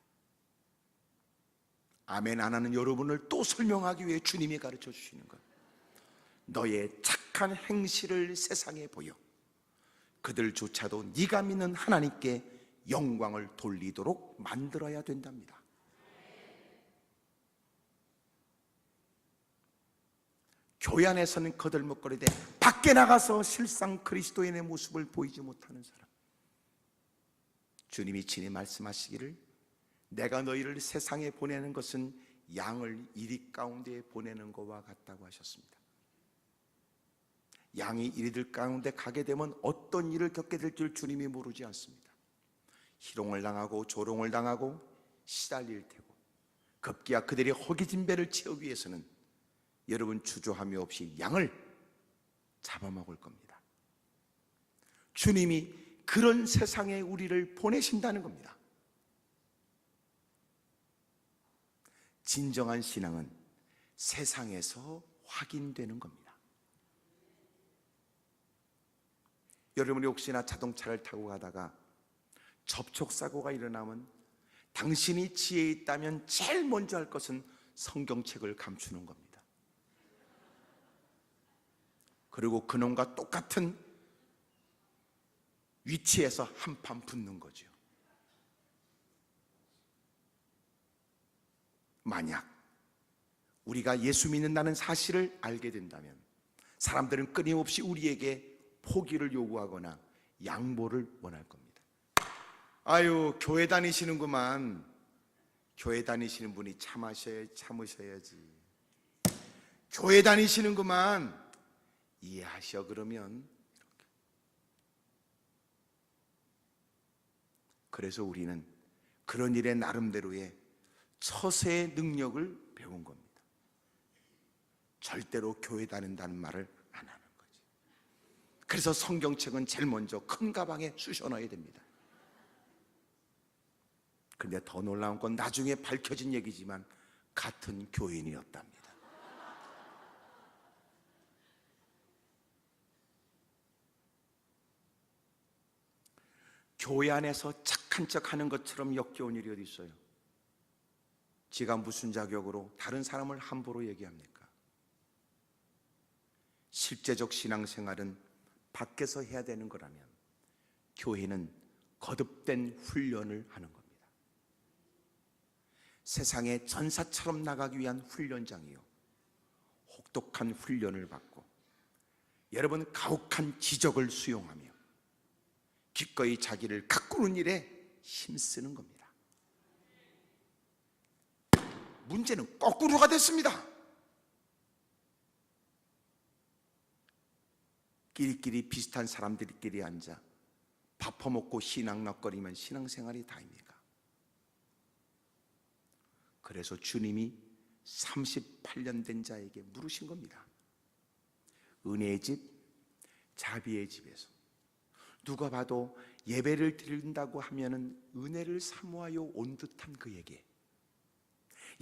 아멘 안 하는 여러분을 또 설명하기 위해 주님이 가르쳐 주시는 것, 너의 착한 행실을 세상에 보여 그들조차도 네가 믿는 하나님께 영광을 돌리도록 만들어야 된답니다. 교회 안에서는 거들먹거리되 밖에 나가서 실상 그리스도인의 모습을 보이지 못하는 사람, 주님이 친히 말씀하시기를 내가 너희를 세상에 보내는 것은 양을 이리 가운데에 보내는 것과 같다고 하셨습니다. 양이 이리들 가운데 가게 되면 어떤 일을 겪게 될 줄 주님이 모르지 않습니다. 희롱을 당하고 조롱을 당하고 시달릴 테고, 급기야 그들이 허기진 배를 채우기 위해서는 여러분 주저함이 없이 양을 잡아먹을 겁니다. 주님이 그런 세상에 우리를 보내신다는 겁니다. 진정한 신앙은 세상에서 확인되는 겁니다. 여러분이 혹시나 자동차를 타고 가다가 접촉사고가 일어나면 당신이 지혜에 있다면 제일 먼저 할 것은 성경책을 감추는 겁니다. 그리고 그놈과 똑같은 위치에서 한판 붙는 거죠. 만약 우리가 예수 믿는다는 사실을 알게 된다면 사람들은 끊임없이 우리에게 포기를 요구하거나 양보를 원할 겁니다. 아유, 교회 다니시는구만. 교회 다니시는 분이 참으셔야지. 교회 다니시는구만. 이해하셔 그러면. 그래서 우리는 그런 일에 나름대로의 처세의 능력을 배운 겁니다. 절대로 교회 다닌다는 말을 안 하는 거지. 그래서 성경책은 제일 먼저 큰 가방에 쑤셔 넣어야 됩니다. 근데 더 놀라운 건 나중에 밝혀진 얘기지만 같은 교인이었답니다. 교회 안에서 착한 척 하는 것처럼 역겨운 일이 어디 있어요? 지가 무슨 자격으로 다른 사람을 함부로 얘기합니까? 실제적 신앙생활은 밖에서 해야 되는 거라면 교회는 거듭된 훈련을 하는 겁니다. 세상에 전사처럼 나가기 위한 훈련장이요, 혹독한 훈련을 받고 여러분 가혹한 지적을 수용하며 기꺼이 자기를 가꾸는 일에 힘쓰는 겁니다. 문제는 거꾸로가 됐습니다. 끼리끼리 비슷한 사람들끼리 앉아 밥 퍼먹고 희낙낙거리면 신앙생활이 다입니까? 그래서 주님이 38년 된 자에게 물으신 겁니다. 은혜의 집, 자비의 집에서 누가 봐도 예배를 드린다고 하면은 은혜를 사모하여 온 듯한 그에게,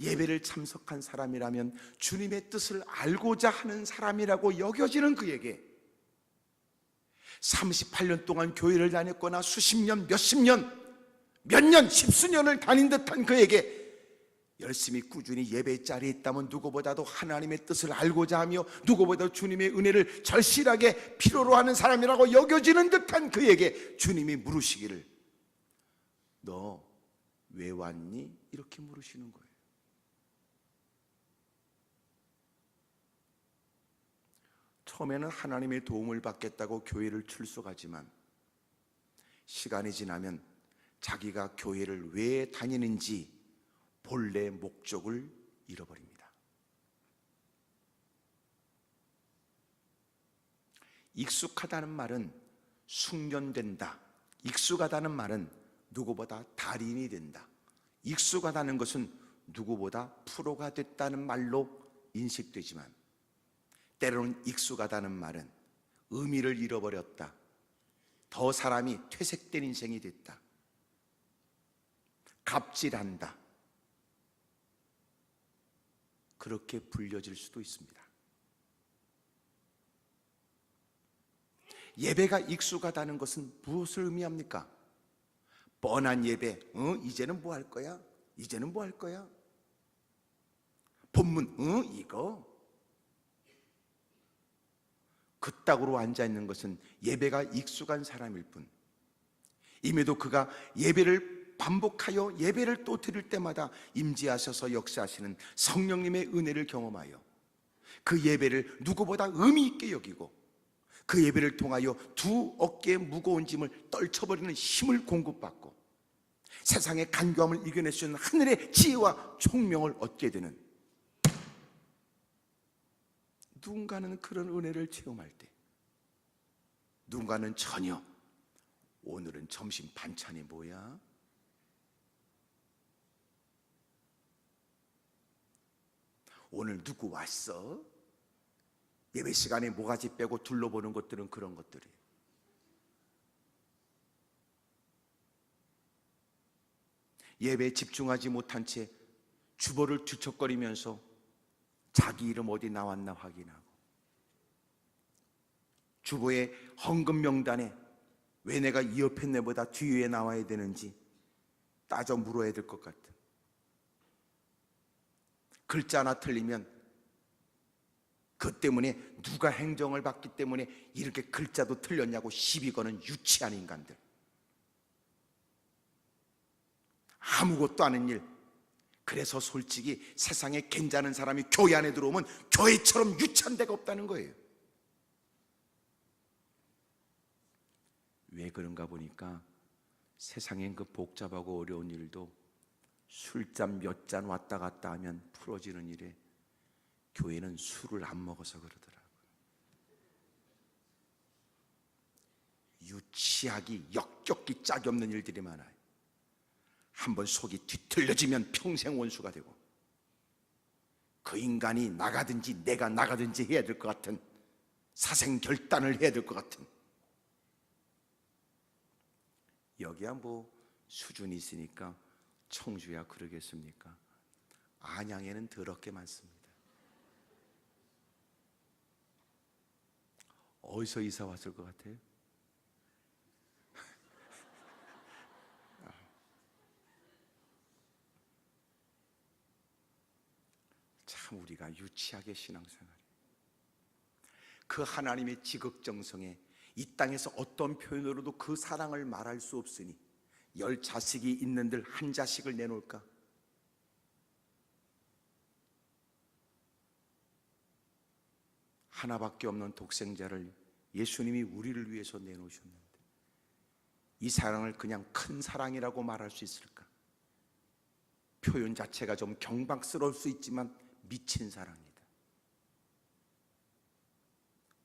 예배를 참석한 사람이라면 주님의 뜻을 알고자 하는 사람이라고 여겨지는 그에게, 38년 동안 교회를 다녔거나 수십 년, 몇십 년, 몇 년, 십수년을 다닌 듯한 그에게 열심히 꾸준히 예배 자리에 있다면 누구보다도 하나님의 뜻을 알고자 하며 누구보다도 주님의 은혜를 절실하게 필요로 하는 사람이라고 여겨지는 듯한 그에게 주님이 물으시기를 너 왜 왔니? 이렇게 물으시는 거예요. 처음에는 하나님의 도움을 받겠다고 교회를 출석하지만 시간이 지나면 자기가 교회를 왜 다니는지 본래 목적을 잃어버립니다. 익숙하다는 말은 숙련된다. 익숙하다는 말은 누구보다 달인이 된다. 익숙하다는 것은 누구보다 프로가 됐다는 말로 인식되지만 때로는 익숙하다는 말은 의미를 잃어버렸다. 더 사람이 퇴색된 인생이 됐다. 갑질한다. 그렇게 불려질 수도 있습니다. 예배가 익숙하다는 것은 무엇을 의미합니까? 뻔한 예배, 이제는 뭐 할 거야? 이제는 뭐 할 거야? 본문, 이거? 그따구로 앉아있는 것은 예배가 익숙한 사람일 뿐, 임에도 그가 예배를 반복하여 예배를 또 드릴 때마다 임재하셔서 역사하시는 성령님의 은혜를 경험하여 그 예배를 누구보다 의미 있게 여기고 그 예배를 통하여 두 어깨의 무거운 짐을 떨쳐버리는 힘을 공급받고 세상의 간교함을 이겨낼 수 있는 하늘의 지혜와 총명을 얻게 되는, 누군가는 그런 은혜를 체험할 때, 누군가는 전혀 오늘은 점심 반찬이 뭐야? 오늘 누구 왔어? 예배 시간에 모가지 빼고 둘러보는 것들은 그런 것들이에요. 예배에 집중하지 못한 채 주보를 뒤척거리면서 자기 이름 어디 나왔나 확인하고, 주보의 헌금 명단에 왜 내가 이 옆에 내보다 뒤에 나와야 되는지 따져 물어야 될 것 같아. 글자 하나 틀리면 그 때문에 누가 행정을 받기 때문에 이렇게 글자도 틀렸냐고 시비 거는 유치한 인간들, 아무것도 아는 일. 그래서 솔직히 세상에 괜찮은 사람이 교회 안에 들어오면 교회처럼 유치한 데가 없다는 거예요. 왜 그런가 보니까 세상엔 그 복잡하고 어려운 일도 술잔 몇 잔 왔다 갔다 하면 풀어지는 일에 교회는 술을 안 먹어서 그러더라고요. 유치하기 역겹기 짝이 없는 일들이 많아요. 한번 속이 뒤틀려지면 평생 원수가 되고, 그 인간이 나가든지 내가 나가든지 해야 될 것 같은, 사생결단을 해야 될 것 같은, 여기야 뭐 수준이 있으니까 청주야 그러겠습니까? 안양에는 더럽게 많습니다. 어디서 이사 왔을 것 같아요? 참 우리가 유치하게 신앙생활, 그 하나님의 지극정성에 이 땅에서 어떤 표현으로도 그 사랑을 말할 수 없으니 10자식이 있는들 한 자식을 내놓을까? 하나밖에 없는 독생자를 예수님이 우리를 위해서 내놓으셨는데 이 사랑을 그냥 큰 사랑이라고 말할 수 있을까? 표현 자체가 좀 경박스러울 수 있지만 미친 사랑이다.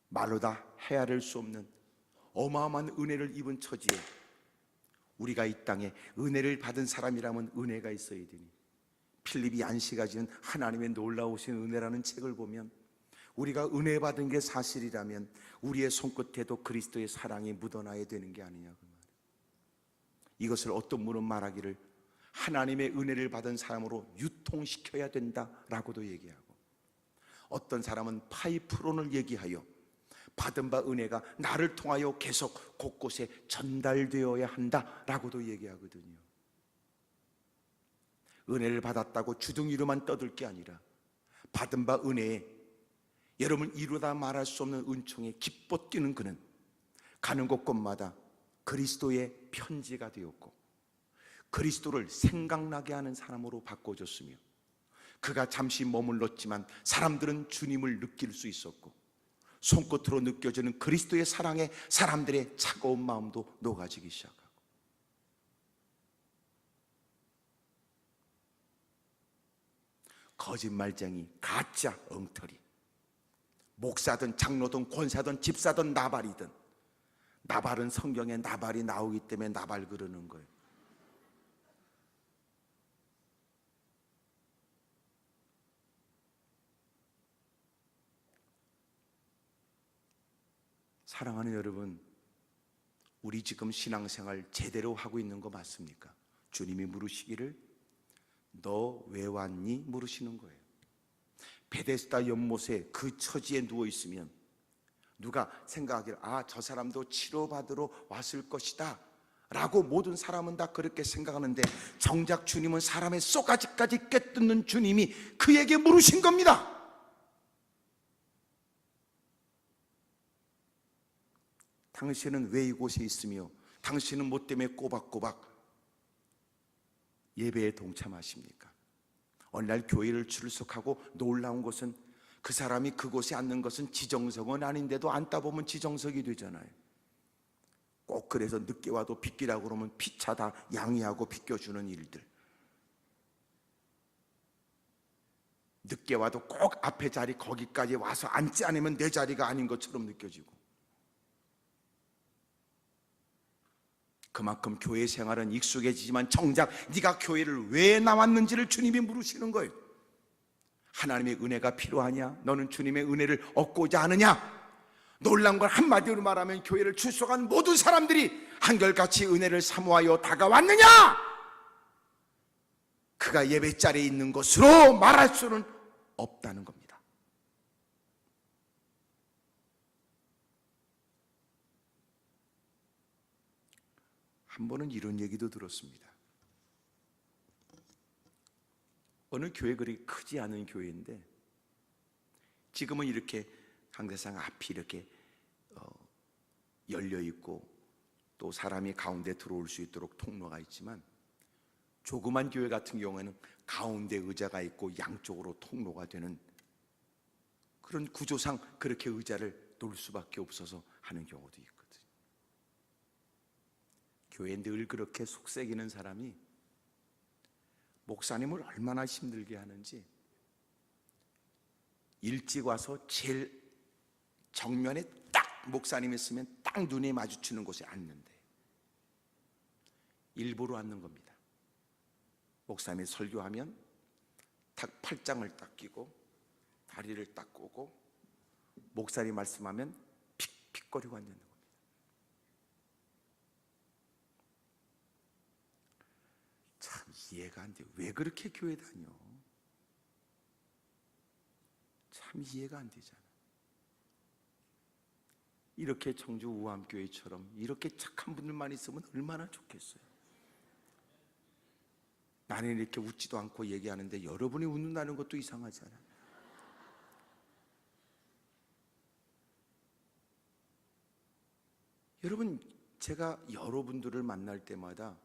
말로 다 헤아릴 수 없는 어마어마한 은혜를 입은 처지에 우리가 이 땅에 은혜를 받은 사람이라면 은혜가 있어야 되니, 필립이 안시가 지은 하나님의 놀라우신 은혜라는 책을 보면 우리가 은혜 받은 게 사실이라면 우리의 손끝에도 그리스도의 사랑이 묻어나야 되는 게 아니냐 그 말이에요. 이것을 어떤 분은 말하기를 하나님의 은혜를 받은 사람으로 유통시켜야 된다라고도 얘기하고, 어떤 사람은 파이프론을 얘기하여 받은 바 은혜가 나를 통하여 계속 곳곳에 전달되어야 한다라고도 얘기하거든요. 은혜를 받았다고 주둥이로만 떠들 게 아니라 받은 바 은혜에 여러분 이루다 말할 수 없는 은총에 기뻐 뛰는 그는 가는 곳곳마다 그리스도의 편지가 되었고 그리스도를 생각나게 하는 사람으로 바꿔줬으며, 그가 잠시 머물렀지만 사람들은 주님을 느낄 수 있었고 손끝으로 느껴지는 그리스도의 사랑에 사람들의 차가운 마음도 녹아지기 시작하고, 거짓말쟁이, 가짜 엉터리, 목사든 장로든 권사든 집사든 나발이든, 나발은 성경에 나발이 나오기 때문에 나발 그러는 거예요. 사랑하는 여러분, 우리 지금 신앙생활 제대로 하고 있는 거 맞습니까? 주님이 물으시기를 너 왜 왔니? 물으시는 거예요. 베데스다 연못에 그 처지에 누워있으면 누가 생각하기를 저 사람도 치료받으러 왔을 것이다 라고 모든 사람은 다 그렇게 생각하는데, 정작 주님은 사람의 쏘가지까지 꿰뚫는 주님이 그에게 물으신 겁니다. 당신은 왜 이곳에 있으며 당신은 뭐 때문에 꼬박꼬박 예배에 동참하십니까? 어느 날 교회를 출석하고 놀라운 것은 그 사람이 그곳에 앉는 것은 지정석은 아닌데도 앉다 보면 지정석이 되잖아요. 꼭 그래서 늦게 와도 비끼라고 그러면 피차다 양해하고 비껴주는 일들, 늦게 와도 꼭 앞에 자리 거기까지 와서 앉지 않으면 내 자리가 아닌 것처럼 느껴지고, 그만큼 교회 생활은 익숙해지지만 정작 네가 교회를 왜 나왔는지를 주님이 물으시는 거예요. 하나님의 은혜가 필요하냐? 너는 주님의 은혜를 얻고자 하느냐? 놀란 걸 한마디로 말하면 교회를 출석한 모든 사람들이 한결같이 은혜를 사모하여 다가왔느냐? 그가 예배자리에 있는 것으로 말할 수는 없다는 겁니다. 한 번은 이런 얘기도 들었습니다. 어느 교회, 그리 크지 않은 교회인데 지금은 이렇게 항대상 앞이 이렇게 열려 있고 또 사람이 가운데 들어올 수 있도록 통로가 있지만, 조그만 교회 같은 경우에는 가운데 의자가 있고 양쪽으로 통로가 되는 그런 구조상 그렇게 의자를 놓을 수밖에 없어서 하는 경우도 있거든요. 교회에 늘 그렇게 속삭이는 사람이 목사님을 얼마나 힘들게 하는지, 일찍 와서 제일 정면에 딱 목사님이 있으면 딱 눈에 마주치는 곳에 앉는데 일부러 앉는 겁니다. 목사님이 설교하면 딱 팔짱을 딱 끼고 다리를 딱 꼬고 목사님 말씀하면 픽픽거리고 앉는 겁니다. 참 이해가 안 돼요. 왜 그렇게 교회 다녀? 참 이해가 안 되잖아. 이렇게 청주 우암교회처럼 이렇게 착한 분들만 있으면 얼마나 좋겠어요. 나는 이렇게 웃지도 않고 얘기하는데 여러분이 웃는다는 것도 이상하잖아요. 여러분, 제가 여러분들을 만날 때마다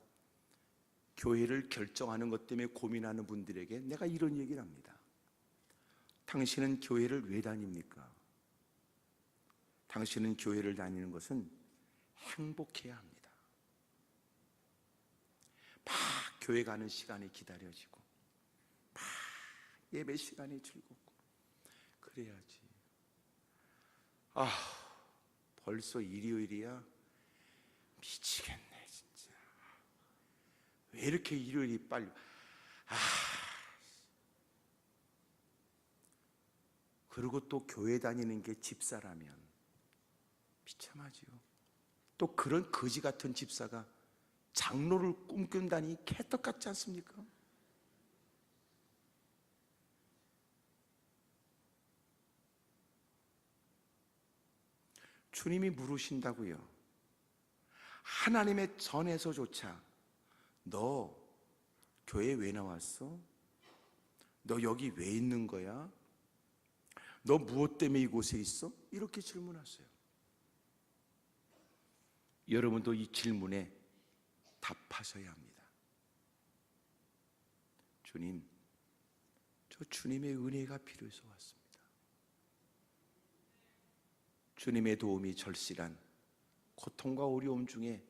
교회를 결정하는 것 때문에 고민하는 분들에게 내가 이런 얘기를 합니다. 당신은 교회를 왜 다닙니까? 당신은 교회를 다니는 것은 행복해야 합니다. 막 교회 가는 시간이 기다려지고 막 예배 시간이 즐겁고 그래야지. 벌써 일요일이야? 미치겠네 진짜. 왜 이렇게 일요일이 빨리. 그리고 또 교회 다니는 게 집사라면 비참하지요. 또 그런 거지 같은 집사가 장로를 꿈꾼다니 개떡 같지 않습니까? 주님이 물으신다고요. 하나님의 전에서조차 너 교회 왜 나왔어? 너 여기 왜 있는 거야? 너 무엇 때문에 이곳에 있어? 이렇게 질문하세요. 여러분도 이 질문에 답하셔야 합니다. 주님, 저 주님의 은혜가 필요해서 왔습니다. 주님의 도움이 절실한 고통과 어려움 중에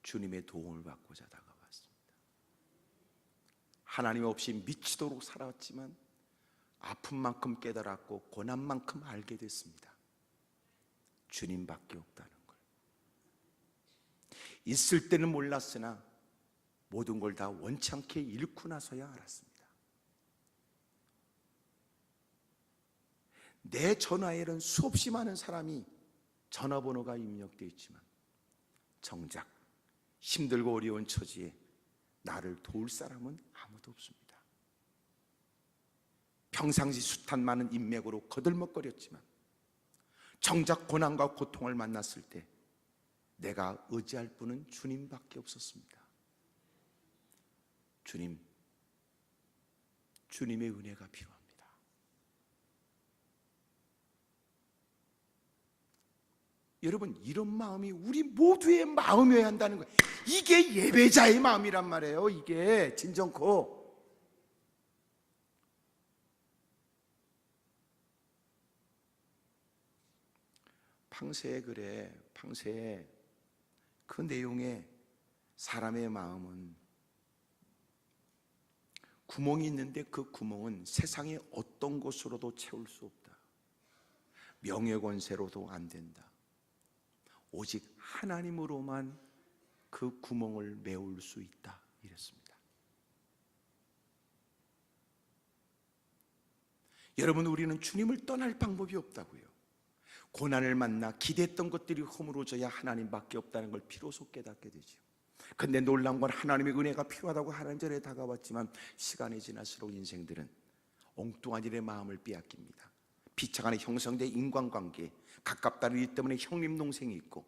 주님의 도움을 받고자 다가왔습니다. 하나님 없이 미치도록 살았지만 아픈 만큼 깨달았고 고난 만큼 알게 됐습니다. 주님밖에 없다는 걸. 있을 때는 몰랐으나 모든 걸 다 원창케 잃고 나서야 알았습니다. 내 전화에는 수없이 많은 사람이 전화번호가 입력되어 있지만 정작 힘들고 어려운 처지에 나를 도울 사람은 아무도 없습니다. 평상시 숱한 많은 인맥으로 거들먹거렸지만 정작 고난과 고통을 만났을 때 내가 의지할 분은 주님밖에 없었습니다. 주님, 주님의 은혜가 필요합니다. 여러분, 이런 마음이 우리 모두의 마음이어야 한다는 거예요. 이게 예배자의 마음이란 말이에요. 이게 진정코. 팡세에 그래. 팡세에 그 내용에 사람의 마음은 구멍이 있는데 그 구멍은 세상의 어떤 것으로도 채울 수 없다. 명예권세로도 안 된다. 오직 하나님으로만 그 구멍을 메울 수 있다. 이랬습니다. 여러분, 우리는 주님을 떠날 방법이 없다고요. 고난을 만나 기대했던 것들이 허물어져야 하나님밖에 없다는 걸 비로소 깨닫게 되죠. 근데 놀라운 건 하나님의 은혜가 필요하다고 하나님절에 다가왔지만 시간이 지날수록 인생들은 엉뚱한 일에 마음을 빼앗깁니다. 피차 간에 형성된 인간관계, 가깝다는 일 때문에 형님 동생이 있고,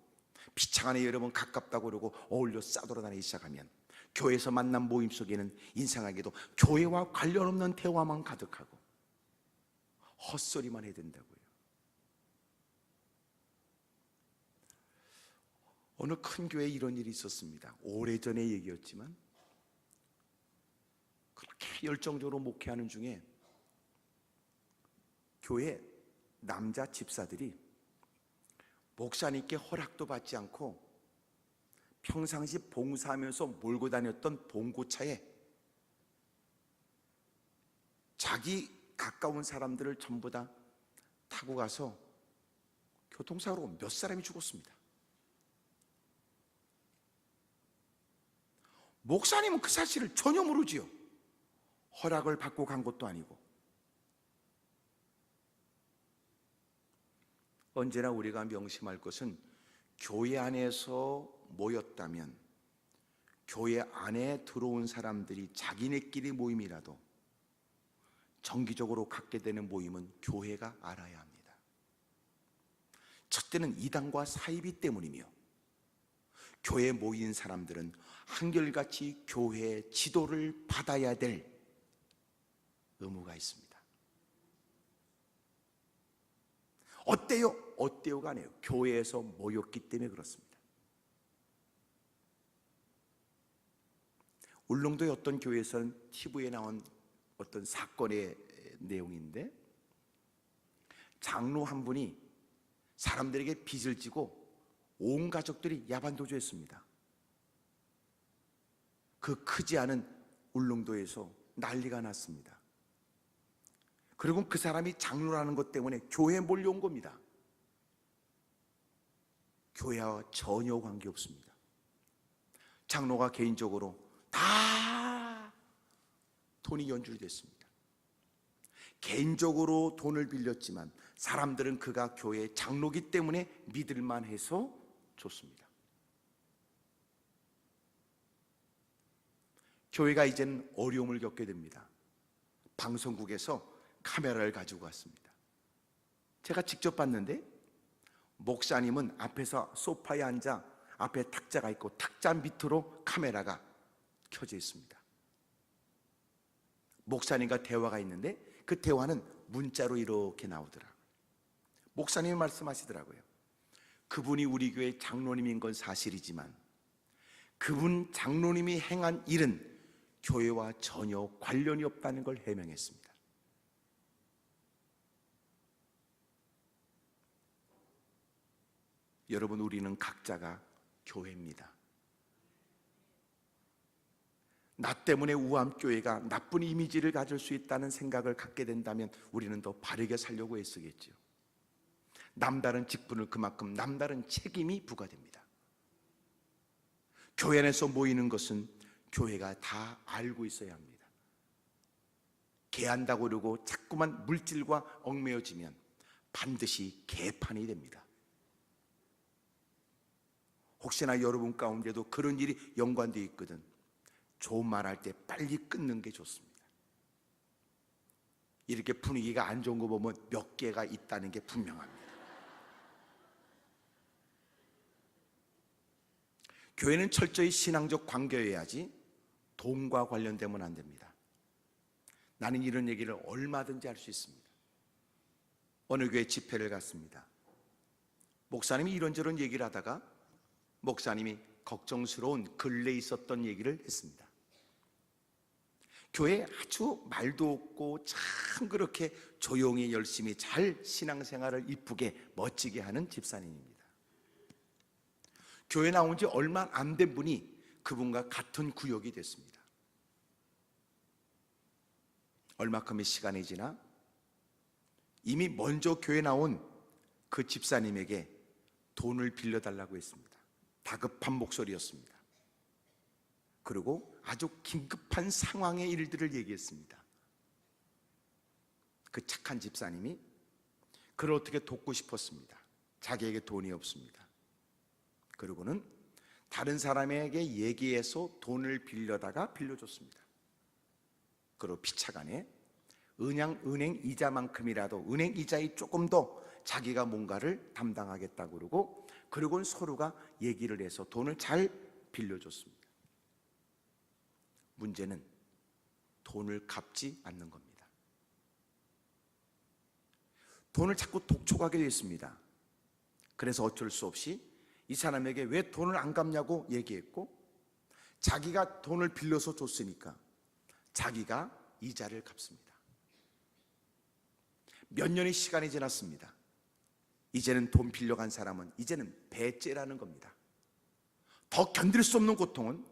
피차 간에 여러분 가깝다고 그러고 어울려 싸돌아다니기 시작하면 교회에서 만난 모임 속에는 인상하게도 교회와 관련 없는 대화만 가득하고 헛소리만 해야 된다고요. 어느 큰 교회에 이런 일이 있었습니다. 오래전의 얘기였지만 그렇게 열정적으로 목회하는 중에 교회 남자 집사들이 목사님께 허락도 받지 않고 평상시 봉사하면서 몰고 다녔던 봉고차에 자기 가까운 사람들을 전부 다 타고 가서 교통사고로 몇 사람이 죽었습니다. 목사님은 그 사실을 전혀 모르지요. 허락을 받고 간 것도 아니고. 언제나 우리가 명심할 것은 교회 안에서 모였다면 교회 안에 들어온 사람들이 자기네끼리 모임이라도 정기적으로 갖게 되는 모임은 교회가 알아야 합니다. 첫째는 이단과 사이비 때문이며, 교회에 모인 사람들은 한결같이 교회의 지도를 받아야 될 의무가 있습니다. 어때요? 어때요가 아니에요. 교회에서 모였기 때문에 그렇습니다. 울릉도의 어떤 교회에서는 TV에 나온 어떤 사건의 내용인데, 장로 한 분이 사람들에게 빚을 지고 온 가족들이 야반도주했습니다. 그 크지 않은 울릉도에서 난리가 났습니다. 그리고 그 사람이 장로라는 것 때문에 교회에 몰려온 겁니다. 교회와 전혀 관계없습니다. 장로가 개인적으로 다 돈이 연줄이 됐습니다. 개인적으로 돈을 빌렸지만 사람들은 그가 교회의 장로기 때문에 믿을만 해서 줬습니다. 교회가 이제는 어려움을 겪게 됩니다. 방송국에서 카메라를 가지고 왔습니다. 제가 직접 봤는데 목사님은 앞에서 소파에 앉아 앞에 탁자가 있고 탁자 밑으로 카메라가 켜져 있습니다. 목사님과 대화가 있는데 그 대화는 문자로 이렇게 나오더라고요. 목사님이 말씀하시더라고요. 그분이 우리 교회 장로님인 건 사실이지만 그분 장로님이 행한 일은 교회와 전혀 관련이 없다는 걸 해명했습니다. 여러분, 우리는 각자가 교회입니다. 나 때문에 우암교회가 나쁜 이미지를 가질 수 있다는 생각을 갖게 된다면 우리는 더 바르게 살려고 애쓰겠죠. 남다른 직분을 그만큼 남다른 책임이 부과됩니다. 교회 안에서 모이는 것은 교회가 다 알고 있어야 합니다. 개한다고 그러고 자꾸만 물질과 얽매여지면 반드시 개판이 됩니다. 혹시나 여러분 가운데도 그런 일이 연관되어 있거든 좋은 말 할 때 빨리 끊는 게 좋습니다. 이렇게 분위기가 안 좋은 거 보면 몇 개가 있다는 게 분명합니다. 교회는 철저히 신앙적 관계여야지 돈과 관련되면 안 됩니다. 나는 이런 얘기를 얼마든지 할 수 있습니다. 어느 교회 집회를 갔습니다. 목사님이 이런저런 얘기를 하다가 목사님이 걱정스러운 근래에 있었던 얘기를 했습니다. 교회에 아주 말도 없고 참 그렇게 조용히 열심히 잘 신앙생활을 이쁘게 멋지게 하는 집사님입니다. 교회 나온 지 얼마 안 된 분이 그분과 같은 구역이 됐습니다. 얼마큼의 시간이 지나 이미 먼저 교회 나온 그 집사님에게 돈을 빌려달라고 했습니다. 다급한 목소리였습니다. 그리고 아주 긴급한 상황의 일들을 얘기했습니다. 그 착한 집사님이 그를 어떻게 돕고 싶었습니다. 자기에게 돈이 없습니다. 그리고는 다른 사람에게 얘기해서 돈을 빌려다가 빌려줬습니다. 그리고 피차간에 은행 이자만큼이라도 은행 이자에 조금 더 자기가 뭔가를 담당하겠다고 그러고, 그리고는 서로가 얘기를 해서 돈을 잘 빌려줬습니다. 문제는 돈을 갚지 않는 겁니다. 돈을 자꾸 독촉하게 됐습니다. 그래서 어쩔 수 없이 이 사람에게 왜 돈을 안 갚냐고 얘기했고, 자기가 돈을 빌려서 줬으니까 자기가 이자를 갚습니다. 몇 년의 시간이 지났습니다. 이제는 돈 빌려간 사람은 이제는 배째라는 겁니다. 더 견딜 수 없는 고통은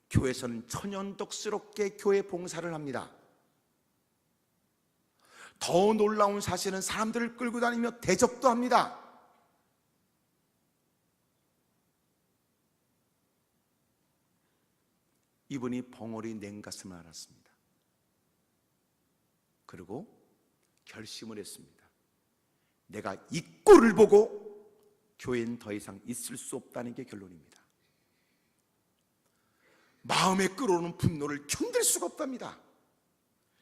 교회에서는 천연덕스럽게 교회 봉사를 합니다. 더 놀라운 사실은 사람들을 끌고 다니며 대접도 합니다. 이분이 벙어리 냉가슴을 앓았습니다. 그리고 결심을 했습니다. 내가 이 꼴을 보고 교회는 더 이상 있을 수 없다는 게 결론입니다. 마음에 끓어오는 분노를 견딜 수가 없답니다.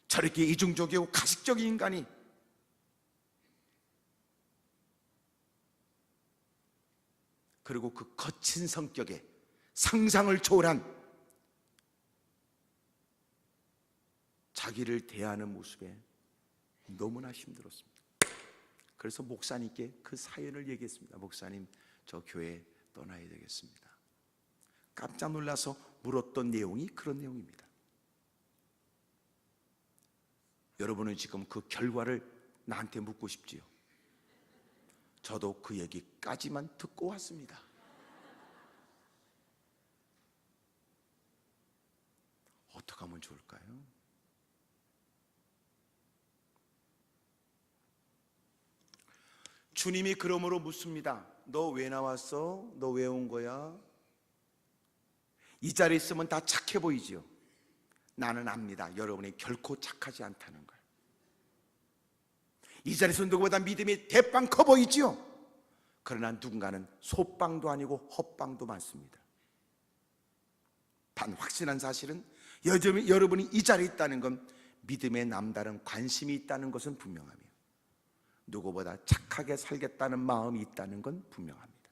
저렇게 이중적이고 가식적인 인간이 그리고 그 거친 성격에 상상을 초월한 자기를 대하는 모습에 너무나 힘들었습니다. 그래서 목사님께 그 사연을 얘기했습니다. 목사님, 저 교회 떠나야 되겠습니다. 깜짝 놀라서 물었던 내용이 그런 내용입니다. 여러분은 지금 그 결과를 나한테 묻고 싶지요? 저도 그 얘기까지만 듣고 왔습니다. 어떻게 하면 좋을까요? 주님이 그러므로 묻습니다. 너 왜 나왔어? 너 왜 온 거야? 이 자리에 있으면 다 착해 보이지요? 나는 압니다. 여러분이 결코 착하지 않다는 걸. 이 자리에서 누구보다 믿음이 대빵 커 보이지요? 그러나 누군가는 소빵도 아니고 헛빵도 많습니다. 단 확실한 사실은 여러분이 이 자리에 있다는 건 믿음에 남다른 관심이 있다는 것은 분명하며, 누구보다 착하게 살겠다는 마음이 있다는 건 분명합니다.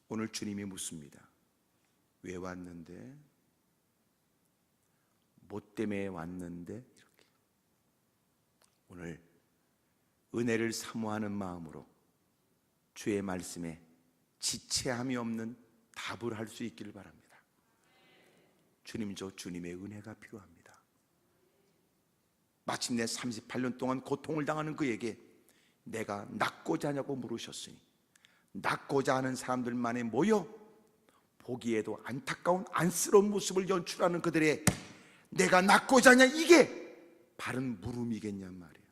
오늘 주님이 묻습니다. 왜 왔는데? 뭐 때문에 왔는데? 이렇게. 오늘 은혜를 사모하는 마음으로 주의 말씀에 지체함이 없는 답을 할 수 있기를 바랍니다. 주님, 저 주님의 은혜가 필요합니다. 마침내 38년 동안 고통을 당하는 그에게 내가 낫고자 하냐고 물으셨으니, 낫고자 하는 사람들만에 모여 보기에도 안타까운 안쓰러운 모습을 연출하는 그들의 내가 낫고자 하냐, 이게 바른 물음이겠냔 말이에요.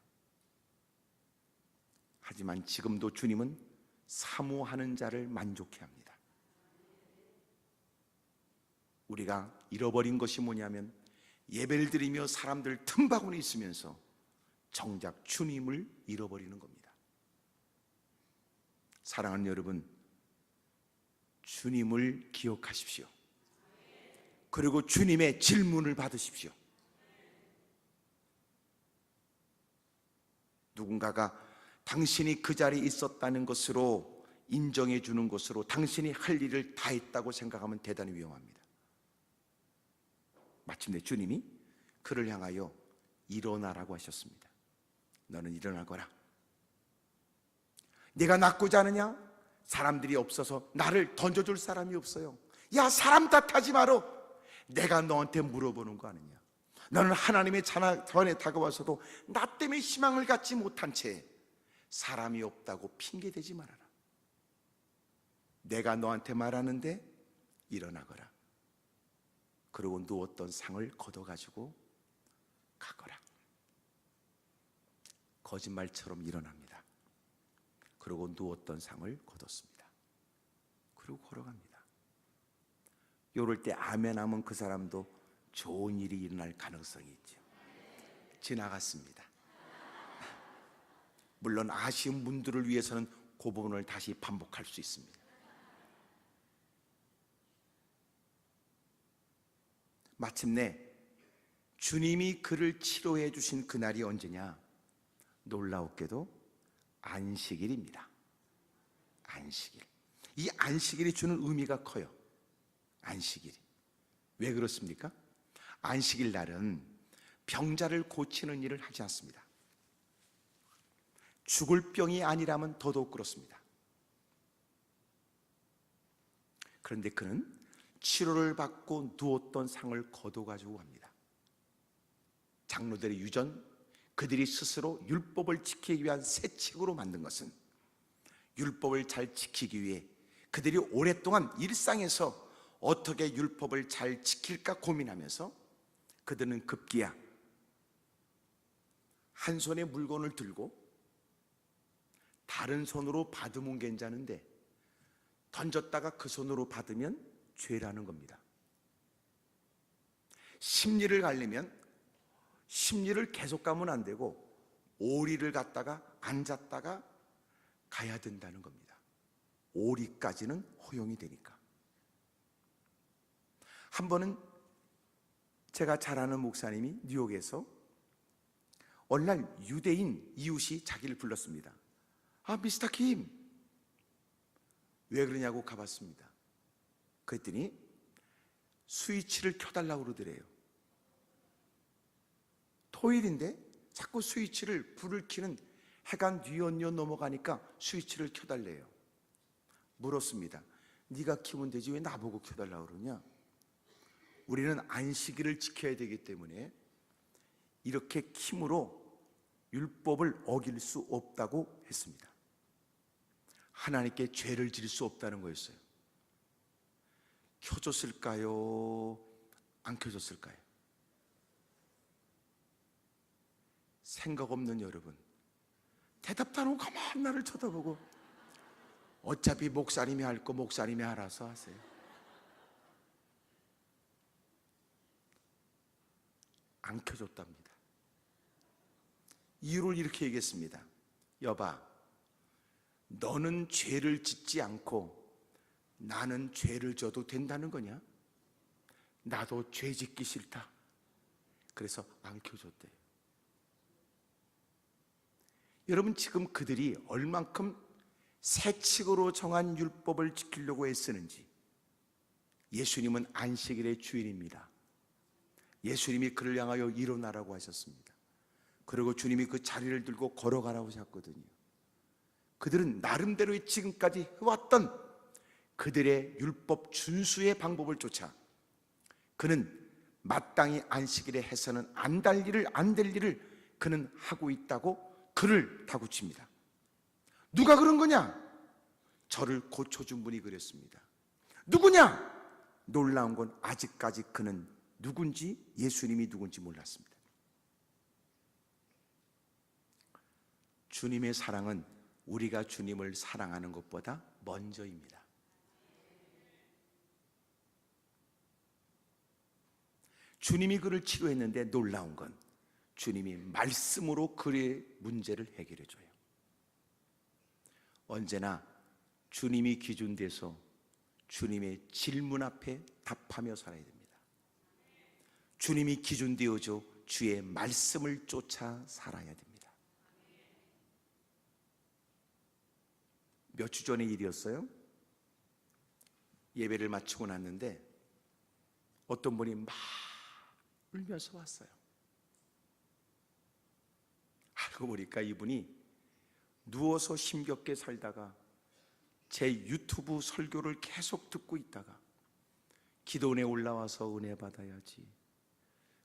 하지만 지금도 주님은 사모하는 자를 만족해 합니다. 우리가 잃어버린 것이 뭐냐면, 예배를 드리며 사람들 틈바구니 있으면서 정작 주님을 잃어버리는 겁니다. 사랑하는 여러분, 주님을 기억하십시오. 그리고 주님의 질문을 받으십시오. 누군가가 당신이 그 자리에 있었다는 것으로 인정해 주는 것으로 당신이 할 일을 다 했다고 생각하면 대단히 위험합니다. 마침내 주님이 그를 향하여 일어나라고 하셨습니다. 너는 일어나거라. 네가 낫고자 하느냐? 사람들이 없어서 나를 던져줄 사람이 없어요. 야, 사람 탓하지 마라. 내가 너한테 물어보는 거 아니냐. 너는 하나님의 전에 다가와서도 나 때문에 희망을 갖지 못한 채 사람이 없다고 핑계대지 말아라. 내가 너한테 말하는데 일어나거라. 그리고 누웠던 상을 걷어가지고 가거라. 거짓말처럼 일어납니다. 그리고 누웠던 상을 걷었습니다. 그리고 걸어갑니다. 이럴 때 아멘 하면 그 사람도 좋은 일이 일어날 가능성이 있죠. 지나갔습니다. 물론 아쉬운 분들을 위해서는 그 부분을 다시 반복할 수 있습니다. 마침내 주님이 그를 치료해 주신 그날이 언제냐? 놀라웠게도 안식일입니다. 안식일. 이 안식일이 주는 의미가 커요. 안식일이. 왜 그렇습니까? 안식일 날은 병자를 고치는 일을 하지 않습니다. 죽을 병이 아니라면 더더욱 그렇습니다. 그런데 그는 치료를 받고 누웠던 상을 거둬가지고 갑니다. 장로들의 유전, 그들이 스스로 율법을 지키기 위한 새 책으로 만든 것은 율법을 잘 지키기 위해 그들이 오랫동안 일상에서 어떻게 율법을 잘 지킬까 고민하면서 그들은 급기야 한 손에 물건을 들고 다른 손으로 받으면 괜찮은데 던졌다가 그 손으로 받으면 죄라는 겁니다. 심리를 가려면 심리를 계속 가면 안 되고 오리를 갖다가 앉았다가 가야 된다는 겁니다. 오리까지는 허용이 되니까. 한 번은 제가 잘 아는 목사님이 뉴욕에서 어느 날 유대인 이웃이 자기를 불렀습니다. 아, 미스터 킴, 왜 그러냐고 가봤습니다. 그랬더니 스위치를 켜달라고 그러더래요. 토요일인데 자꾸 스위치를, 불을 켜는 해가 뉘엿뉘엿 넘어가니까 스위치를 켜달래요. 물었습니다. 네가 켜면 되지 왜 나보고 켜달라고 그러냐? 우리는 안식일을 지켜야 되기 때문에 이렇게 킴으로 율법을 어길 수 없다고 했습니다. 하나님께 죄를 지을 수 없다는 거였어요. 켜줬을까요? 안 켜줬을까요? 생각 없는 여러분, 대답도 안 하고 가만 나를 쳐다보고 어차피 목사님이 할 거 목사님이 알아서 하세요. 안 켜줬답니다. 이유를 이렇게 얘기했습니다. 여봐, 너는 죄를 짓지 않고 나는 죄를 져도 된다는 거냐? 나도 죄 짓기 싫다. 그래서 안 켜줬대요. 여러분, 지금 그들이 얼만큼 새칙으로 정한 율법을 지키려고 애쓰는지. 예수님은 안식일의 주인입니다. 예수님이 그를 향하여 일어나라고 하셨습니다. 그리고 주님이 그 자리를 들고 걸어가라고 하셨거든요. 그들은 나름대로 지금까지 해왔던 그들의 율법 준수의 방법을 쫓아 그는 마땅히 안식일에 해서는 안 될 일을 그는 하고 있다고 그를 다구칩니다. 누가 그런 거냐? 저를 고쳐준 분이 그랬습니다. 누구냐? 놀라운 건 아직까지 그는 누군지, 예수님이 누군지 몰랐습니다. 주님의 사랑은 우리가 주님을 사랑하는 것보다 먼저입니다. 주님이 그를 치료했는데 놀라운 건 주님이 말씀으로 그의 문제를 해결해 줘요. 언제나 주님이 기준돼서 주님의 질문 앞에 답하며 살아야 됩니다. 주님이 기준되어져 주의 말씀을 쫓아 살아야 됩니다. 몇 주 전의 일이었어요. 예배를 마치고 났는데 어떤 분이 막 울면서 왔어요. 알고 보니까 이분이 누워서 힘겹게 살다가 제 유튜브 설교를 계속 듣고 있다가 기도원에 올라와서 은혜 받아야지.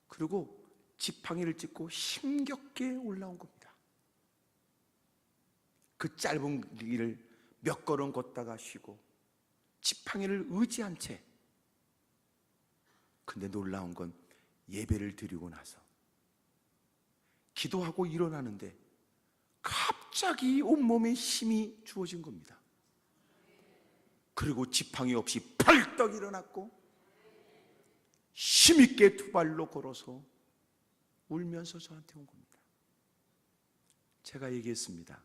그리고 지팡이를 짚고 힘겹게 올라온 겁니다. 그 짧은 길을 몇 걸음 걷다가 쉬고 지팡이를 의지한 채. 근데 놀라운 건 예배를 드리고 나서 기도하고 일어나는데 갑자기 온몸에 힘이 주어진 겁니다. 그리고 지팡이 없이 펄떡 일어났고 힘있게 두 발로 걸어서 울면서 저한테 온 겁니다. 제가 얘기했습니다.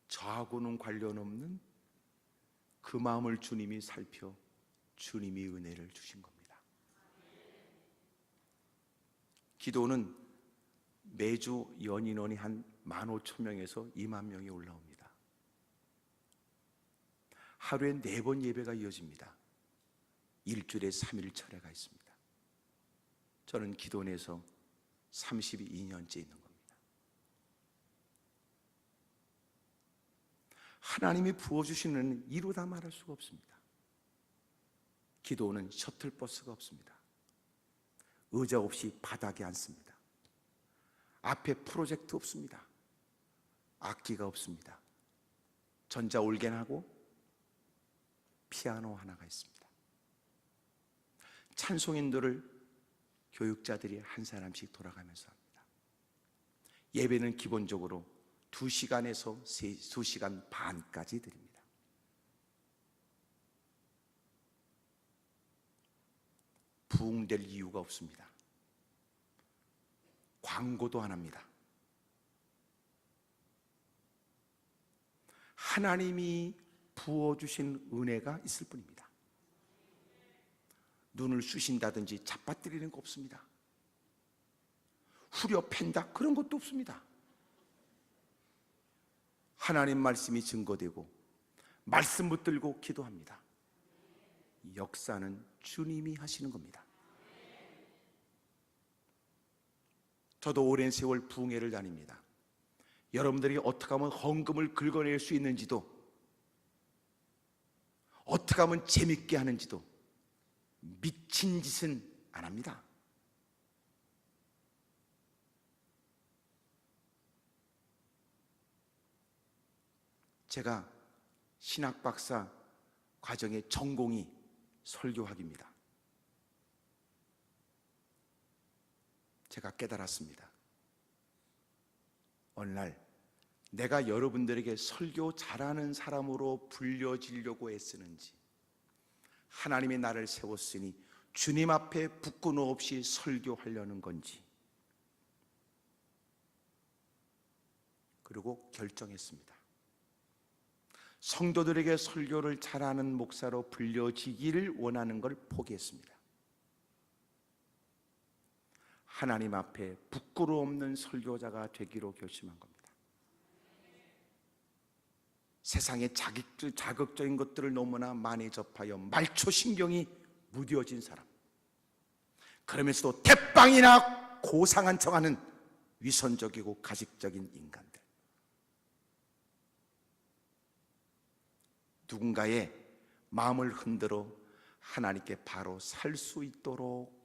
저하고는 관련 없는 그 마음을 주님이 살펴 주님이 은혜를 주신 겁니다. 기도는 매주 연인원이 한 15,000명에서 20,000명이 올라옵니다. 하루에 4번 예배가 이어집니다. 일주일에 3일 철회가 있습니다. 저는 기도원에서 32년째 있는 겁니다. 하나님이 부어주시는 이루다 말할 수가 없습니다. 기도원은 셔틀버스가 없습니다. 의자 없이 바닥에 앉습니다. 앞에 프로젝트 없습니다. 악기가 없습니다. 전자올겐하고 피아노 하나가 있습니다. 찬송인들을 교육자들이 한 사람씩 돌아가면서 합니다. 예배는 기본적으로 2시간에서 2시간 반까지 드립니다. 부흥될 이유가 없습니다. 광고도 안 합니다. 하나님이 부어주신 은혜가 있을 뿐입니다. 눈을 쑤신다든지 잡아뜨리는 거 없습니다. 후려 팬다 그런 것도 없습니다. 하나님 말씀이 증거되고 말씀 붙들고 기도합니다. 역사는 주님이 하시는 겁니다. 저도 오랜 세월 부흥회를 다닙니다. 여러분들이 어떻게 하면 헌금을 긁어낼 수 있는지도, 어떻게 하면 재밌게 하는지도 미친 짓은 안 합니다. 제가 신학박사 과정의 전공이 설교학입니다. 제가 깨달았습니다. 어느 날 내가 여러분들에게 설교 잘하는 사람으로 불려지려고 애쓰는지, 하나님이 나를 세웠으니 주님 앞에 부끄럼 없이 설교하려는 건지, 그리고 결정했습니다. 성도들에게 설교를 잘하는 목사로 불려지기를 원하는 걸 포기했습니다. 하나님 앞에 부끄러움 없는 설교자가 되기로 결심한 겁니다. 세상의 자극적인 것들을 너무나 많이 접하여 말초신경이 무뎌진 사람, 그러면서도 대빵이나 고상한 척하는 위선적이고 가식적인 인간들, 누군가의 마음을 흔들어 하나님께 바로 살 수 있도록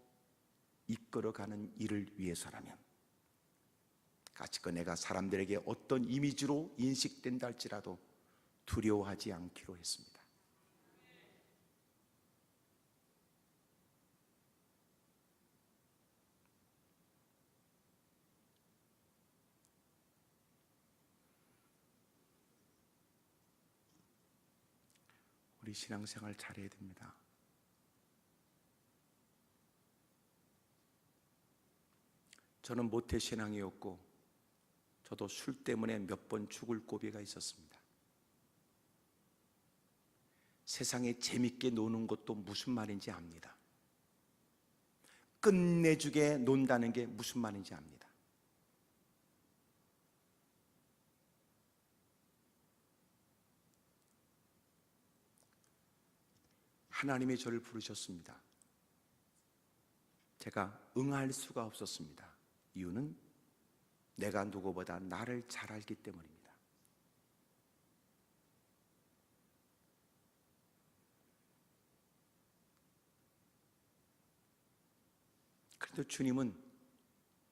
이끌어가는 일을 위해서라면, 가치껏 내가 사람들에게 어떤 이미지로 인식된다 할지라도 두려워하지 않기로 했습니다. 우리 신앙생활 잘해야 됩니다. 저는 모태신앙이었고 저도 술 때문에 몇 번 죽을 고비가 있었습니다. 세상에 재밌게 노는 것도 무슨 말인지 압니다. 끝내주게 논다는 게 무슨 말인지 압니다. 하나님이 저를 부르셨습니다. 제가 응할 수가 없었습니다. 이유는 내가 누구보다 나를 잘 알기 때문입니다. 그래도 주님은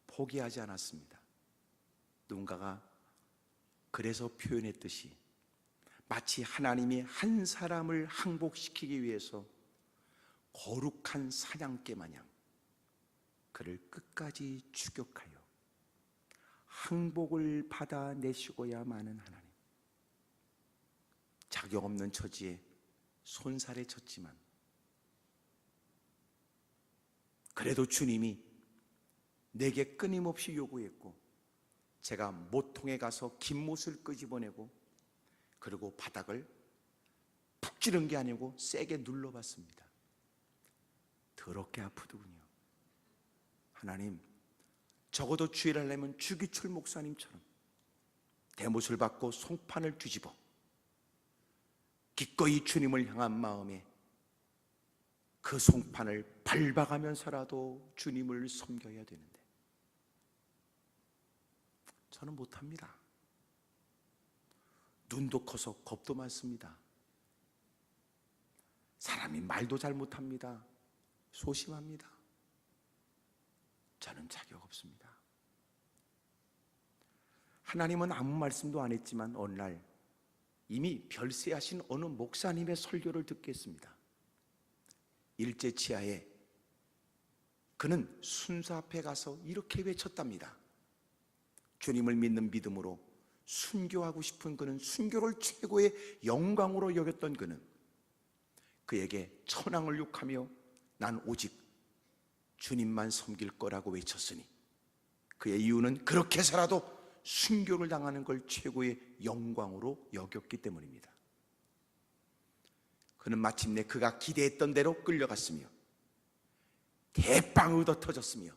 포기하지 않았습니다. 누군가가 그래서 표현했듯이 마치 하나님이 한 사람을 항복시키기 위해서 거룩한 사냥개 마냥 그를 끝까지 추격하여 항복을 받아내시고야 마는 하나님. 자격 없는 처지에 손살에 쳤지만 그래도 주님이 내게 끊임없이 요구했고, 제가 모통에 가서 긴 못을 끄집어내고 그리고 바닥을 푹 찌른 게 아니고 세게 눌러봤습니다. 더럽게 아프더군요. 하나님, 적어도 주의를 하려면 주기철 목사님처럼 대못을 받고 송판을 뒤집어 기꺼이 주님을 향한 마음에 그 송판을 밟아가면서라도 주님을 섬겨야 되는데 저는 못합니다. 눈도 커서 겁도 많습니다. 사람이 말도 잘 못합니다. 소심합니다. 저는 자격 없습니다. 하나님은 아무 말씀도 안 했지만 어느 날 이미 별세하신 어느 목사님의 설교를 듣겠습니다. 일제 치하에 그는 순사 앞에 가서 이렇게 외쳤답니다. 주님을 믿는 믿음으로 순교하고 싶은 그는, 순교를 최고의 영광으로 여겼던 그는 그에게 천황을 욕하며 난 오직 주님만 섬길 거라고 외쳤으니 그의 이유는 그렇게 해서라도 순교를 당하는 걸 최고의 영광으로 여겼기 때문입니다. 그는 마침내 그가 기대했던 대로 끌려갔으며 대빵 얻어 터졌으며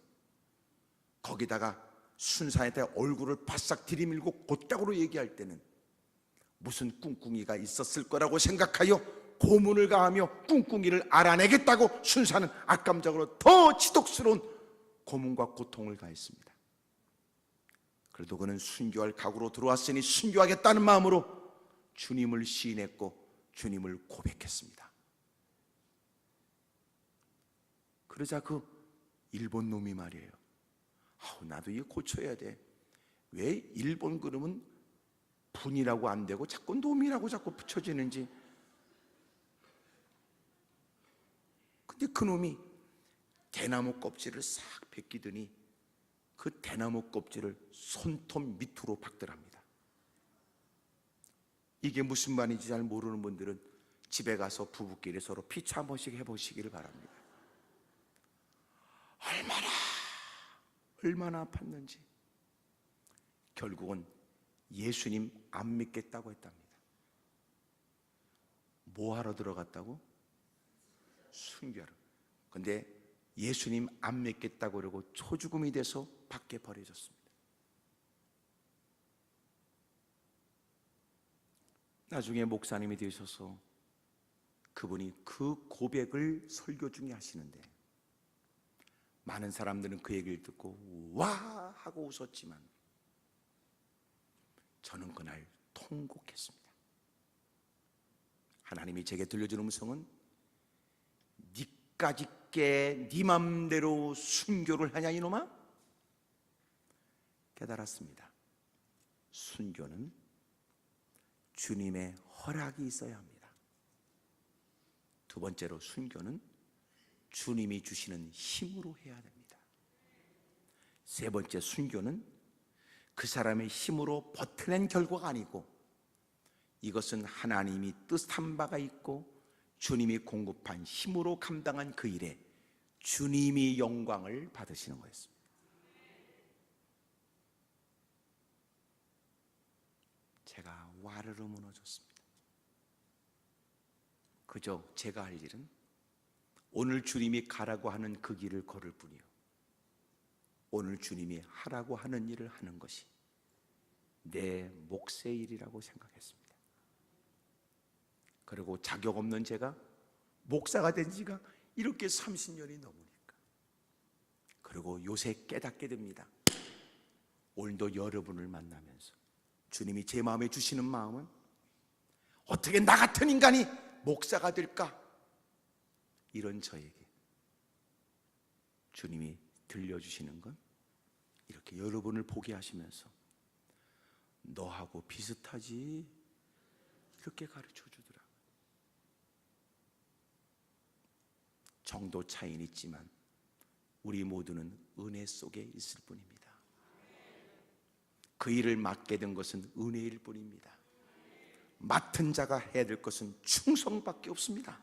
거기다가 순사한테 얼굴을 바싹 들이밀고 곧다구로 얘기할 때는 무슨 꿍꿍이가 있었을 거라고 생각하여 고문을 가하며 꿍꿍이를 알아내겠다고 순사는 악감정으로 더 지독스러운 고문과 고통을 가했습니다. 그래도 그는 순교할 각오로 들어왔으니 순교하겠다는 마음으로 주님을 시인했고 주님을 고백했습니다. 그러자 그 일본 놈이 말이에요. 나도 이거 고쳐야 돼. 왜 일본 그러면 분이라고 안 되고 자꾸 놈이라고 자꾸 붙여지는지. 근데 그 놈이 대나무 껍질을 싹 벗기더니 그 대나무 껍질을 손톱 밑으로 박더랍니다. 이게 무슨 말인지 잘 모르는 분들은 집에 가서 부부끼리 서로 피차 한 번씩 해보시기를 바랍니다. 얼마나 아팠는지. 결국은 예수님 안 믿겠다고 했답니다. 뭐 하러 들어갔다고? 순교하러. 근데 예수님 안 믿겠다고 그러고 초죽음이 돼서 밖에 버려졌습니다. 나중에 목사님이 되셔서 그분이 그 고백을 설교 중에 하시는데 많은 사람들은 그 얘기를 듣고 와 하고 웃었지만 저는 그날 통곡했습니다. 하나님이 제게 들려주는 음성은 니까짓 게 네 맘대로 순교를 하냐 이놈아? 깨달았습니다. 순교는 주님의 허락이 있어야 합니다. 두 번째로 순교는 주님이 주시는 힘으로 해야 됩니다. 세 번째, 순교는 그 사람의 힘으로 버텨낸 결과가 아니고 이것은 하나님이 뜻한 바가 있고 주님이 공급한 힘으로 감당한 그 일에 주님이 영광을 받으시는 거였습니다. 제가 와르르 무너졌습니다. 그저 제가 할 일은 오늘 주님이 가라고 하는 그 길을 걸을 뿐이요, 오늘 주님이 하라고 하는 일을 하는 것이 내 몫의 일이라고 생각했습니다. 그리고 자격 없는 제가 목사가 된 지가 이렇게 30년이 넘으니까, 그리고 요새 깨닫게 됩니다. 오늘도 여러분을 만나면서 주님이 제 마음에 주시는 마음은 어떻게 나 같은 인간이 목사가 될까? 이런 저에게 주님이 들려주시는 건 이렇게 여러분을 보게 하시면서 너하고 비슷하지, 이렇게 가르쳐 주더라. 정도 차이는 있지만 우리 모두는 은혜 속에 있을 뿐입니다. 그 일을 맡게 된 것은 은혜일 뿐입니다. 맡은 자가 해야 될 것은 충성밖에 없습니다.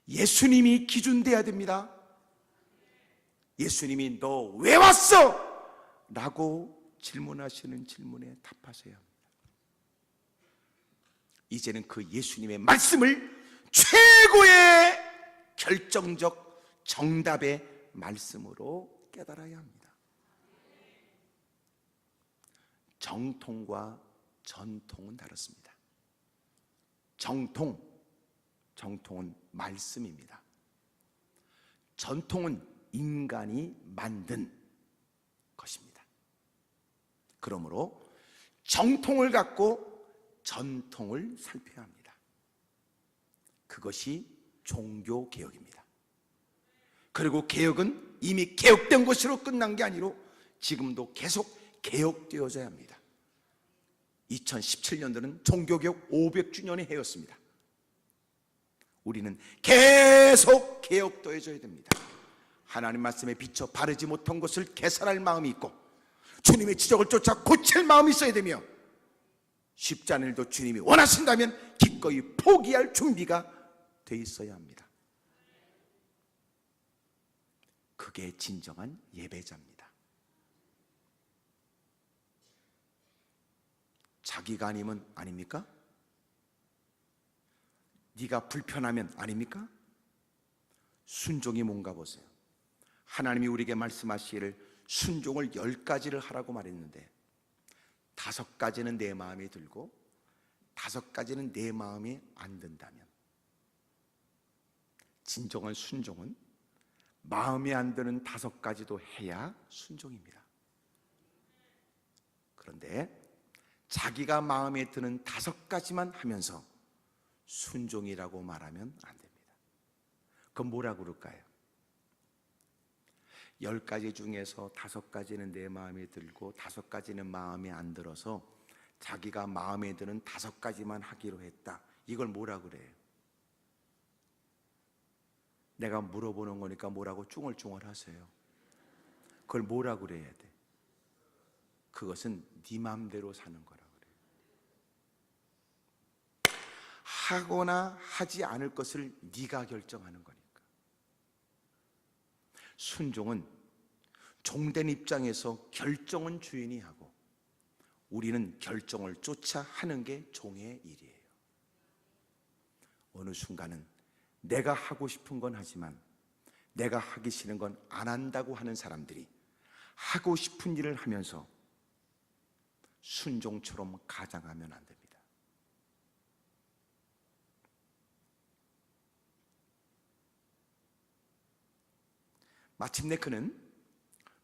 예수님이 기준 돼야 됩니다. 예수님이 너 왜 왔어? 라고 질문하시는 질문에 답하셔야 합니다. 이제는 그 예수님의 말씀을 최고의 결정적 정답의 말씀으로 깨달아야 합니다. 정통과 전통은 다릅니다. 정통은 말씀입니다. 전통은 인간이 만든 것입니다. 그러므로 정통을 갖고 전통을 살펴야 합니다. 그것이 종교개혁입니다. 그리고 개혁은 이미 개혁된 것으로 끝난 게 아니로 지금도 계속 개혁되어져야 합니다. 2017년도는 종교개혁 500주년의 해였습니다. 우리는 계속 개혁되어져야 됩니다. 하나님 말씀에 비춰 바르지 못한 것을 개선할 마음이 있고 주님의 지적을 쫓아 고칠 마음이 있어야 되며 쉽지 않은 일도 주님이 원하신다면 기꺼이 포기할 준비가 돼 있어야 합니다. 그게 진정한 예배자입니다. 자기가 아니면 아닙니까? 네가 불편하면 아닙니까? 순종이 뭔가 보세요. 하나님이 우리에게 말씀하시기를 순종을 10가지를 하라고 말했는데 5가지는 내 마음에 들고 5가지는 내 마음에 안 든다면, 진정한 순종은 마음에 안 드는 5가지도 해야 순종입니다. 그런데 자기가 마음에 드는 5가지만 하면서 순종이라고 말하면 안 됩니다. 그건 뭐라고 그럴까요? 10가지 중에서 5가지는 내 마음에 들고 5가지는 마음에 안 들어서 자기가 마음에 드는 5가지만 하기로 했다. 이걸 뭐라 그래요? 내가 물어보는 거니까 뭐라고 쭝얼쭝얼 하세요. 그걸 뭐라 그래야 돼? 그것은 네 마음대로 사는 거라고 그래요. 하거나 하지 않을 것을 네가 결정하는 거니까. 순종은 종된 입장에서 결정은 주인이 하고 우리는 결정을 쫓아 하는 게 종의 일이에요. 어느 순간은 내가 하고 싶은 건 하지만 내가 하기 싫은 건 안 한다고 하는 사람들이 하고 싶은 일을 하면서 순종처럼 가장하면 안 됩니다. 마침내 그는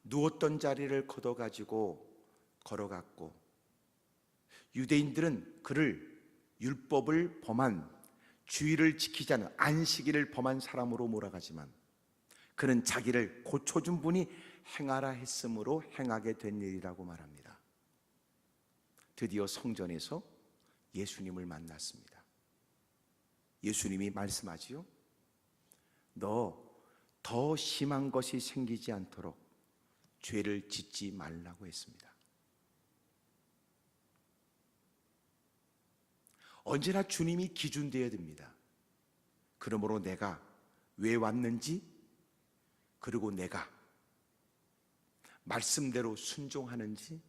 누웠던 자리를 걷어가지고 걸어갔고 유대인들은 그를 율법을 범한, 주의를 지키지 않은 안식일을 범한 사람으로 몰아가지만 그는 자기를 고쳐준 분이 행하라 했으므로 행하게 된 일이라고 말합니다. 드디어 성전에서 예수님을 만났습니다. 예수님이 말씀하지요. 너 더 심한 것이 생기지 않도록 죄를 짓지 말라고 했습니다. 언제나 주님이 기준되어야 됩니다. 그러므로 내가 왜 왔는지, 그리고 내가 말씀대로 순종하는지,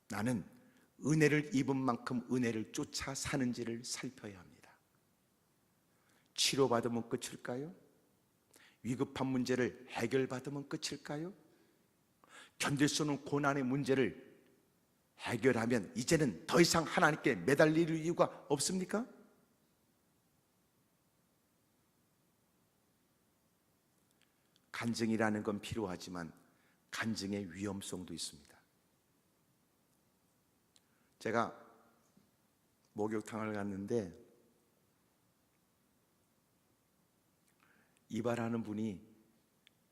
나는 은혜를 입은 만큼 은혜를 쫓아 사는지를 살펴야 합니다. 치료받으면 끝일까요? 위급한 문제를 해결받으면 끝일까요? 견딜 수 없는 고난의 문제를 해결하면 이제는 더 이상 하나님께 매달릴 이유가 없습니까? 간증이라는 건 필요하지만 간증의 위험성도 있습니다. 제가 목욕탕을 갔는데 이발하는 분이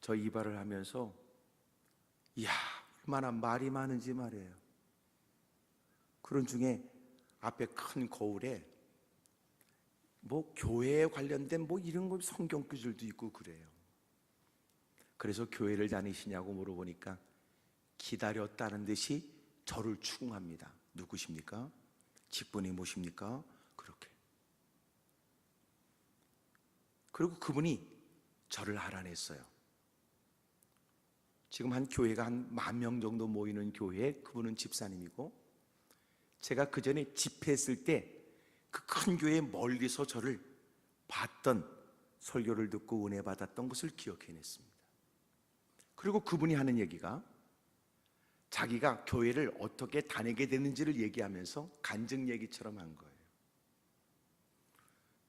저 이발을 하면서 이야, 얼마나 말이 많은지 말이에요. 그런 중에 앞에 큰 거울에 뭐 교회에 관련된 뭐 이런 거 성경 구절도 있고 그래요. 그래서 교회를 다니시냐고 물어보니까 기다렸다는 듯이 저를 추궁합니다. 누구십니까? 직분이 무엇입니까? 그렇게. 그리고 그분이 저를 알아냈어요. 지금 한 교회가 한 10,000명 정도 모이는 교회에 그분은 집사님이고, 제가 그 전에 집회했을 때 그 큰 교회 멀리서 저를 봤던, 설교를 듣고 은혜 받았던 것을 기억해냈습니다. 그리고 그분이 하는 얘기가 자기가 교회를 어떻게 다니게 되는지를 얘기하면서 간증 얘기처럼 한 거예요.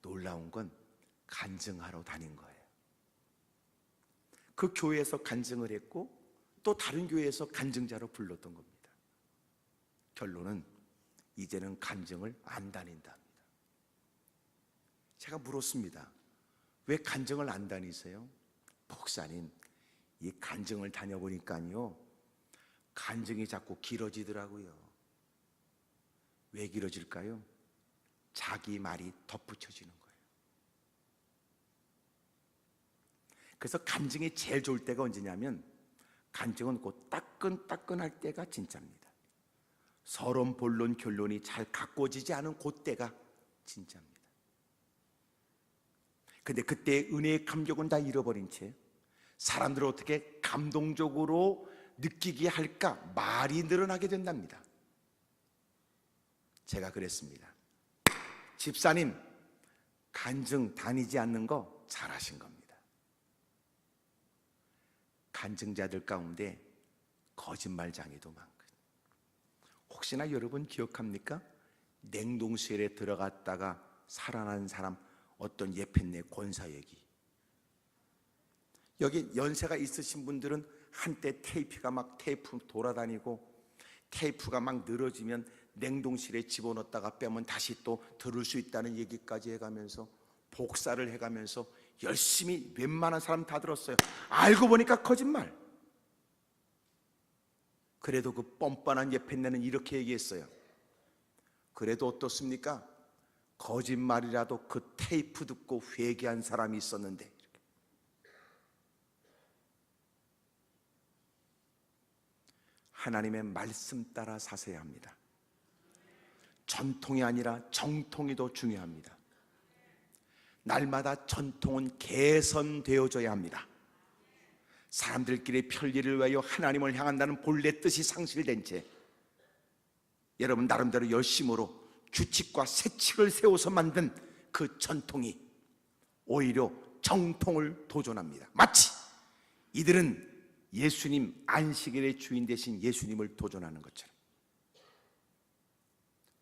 놀라운 건 간증하러 다닌 거예요. 그 교회에서 간증을 했고 또 다른 교회에서 간증자로 불렀던 겁니다. 결론은 이제는 간증을 안 다닌답니다. 제가 물었습니다. 왜 간증을 안 다니세요? 목사님, 이 간증을 다녀보니까요, 간증이 자꾸 길어지더라고요. 왜 길어질까요? 자기 말이 덧붙여지는 거예요. 그래서 간증이 제일 좋을 때가 언제냐면, 간증은 곧 따끈따끈할 때가 진짜입니다. 서론, 본론, 결론이 잘 가꿔지지 않은 그때가 진짜입니다. 근데 그때 은혜의 감격은 다 잃어버린 채 사람들을 어떻게 감동적으로 느끼게 할까 말이 늘어나게 된답니다. 제가 그랬습니다. 집사님, 간증 다니지 않는 거 잘하신 겁니다. 간증자들 가운데 거짓말장애도 많거든요. 혹시나 여러분 기억합니까? 냉동실에 들어갔다가 살아난 사람, 어떤 예편네 권사 얘기. 여기 연세가 있으신 분들은 한때 테이프가 막 테이프 돌아다니고 테이프가 막 늘어지면 냉동실에 집어넣었다가 빼면 다시 또 들을 수 있다는 얘기까지 해가면서 복사를 해가면서 열심히 웬만한 사람 다 들었어요. 알고 보니까 거짓말. 그래도 그 뻔뻔한 예편네는 이렇게 얘기했어요. 그래도 어떻습니까? 거짓말이라도 그 테이프 듣고 회개한 사람이 있었는데. 하나님의 말씀 따라 사셔야 합니다. 전통이 아니라 정통이 더 중요합니다. 날마다 전통은 개선되어져야 합니다. 사람들끼리 편리를 위하여 하나님을 향한다는 본래 뜻이 상실된 채 여러분 나름대로 열심으로 규칙과 세칙을 세워서 만든 그 전통이 오히려 정통을 도전합니다. 마치 이들은 예수님, 안식일의 주인 되신 예수님을 도전하는 것처럼.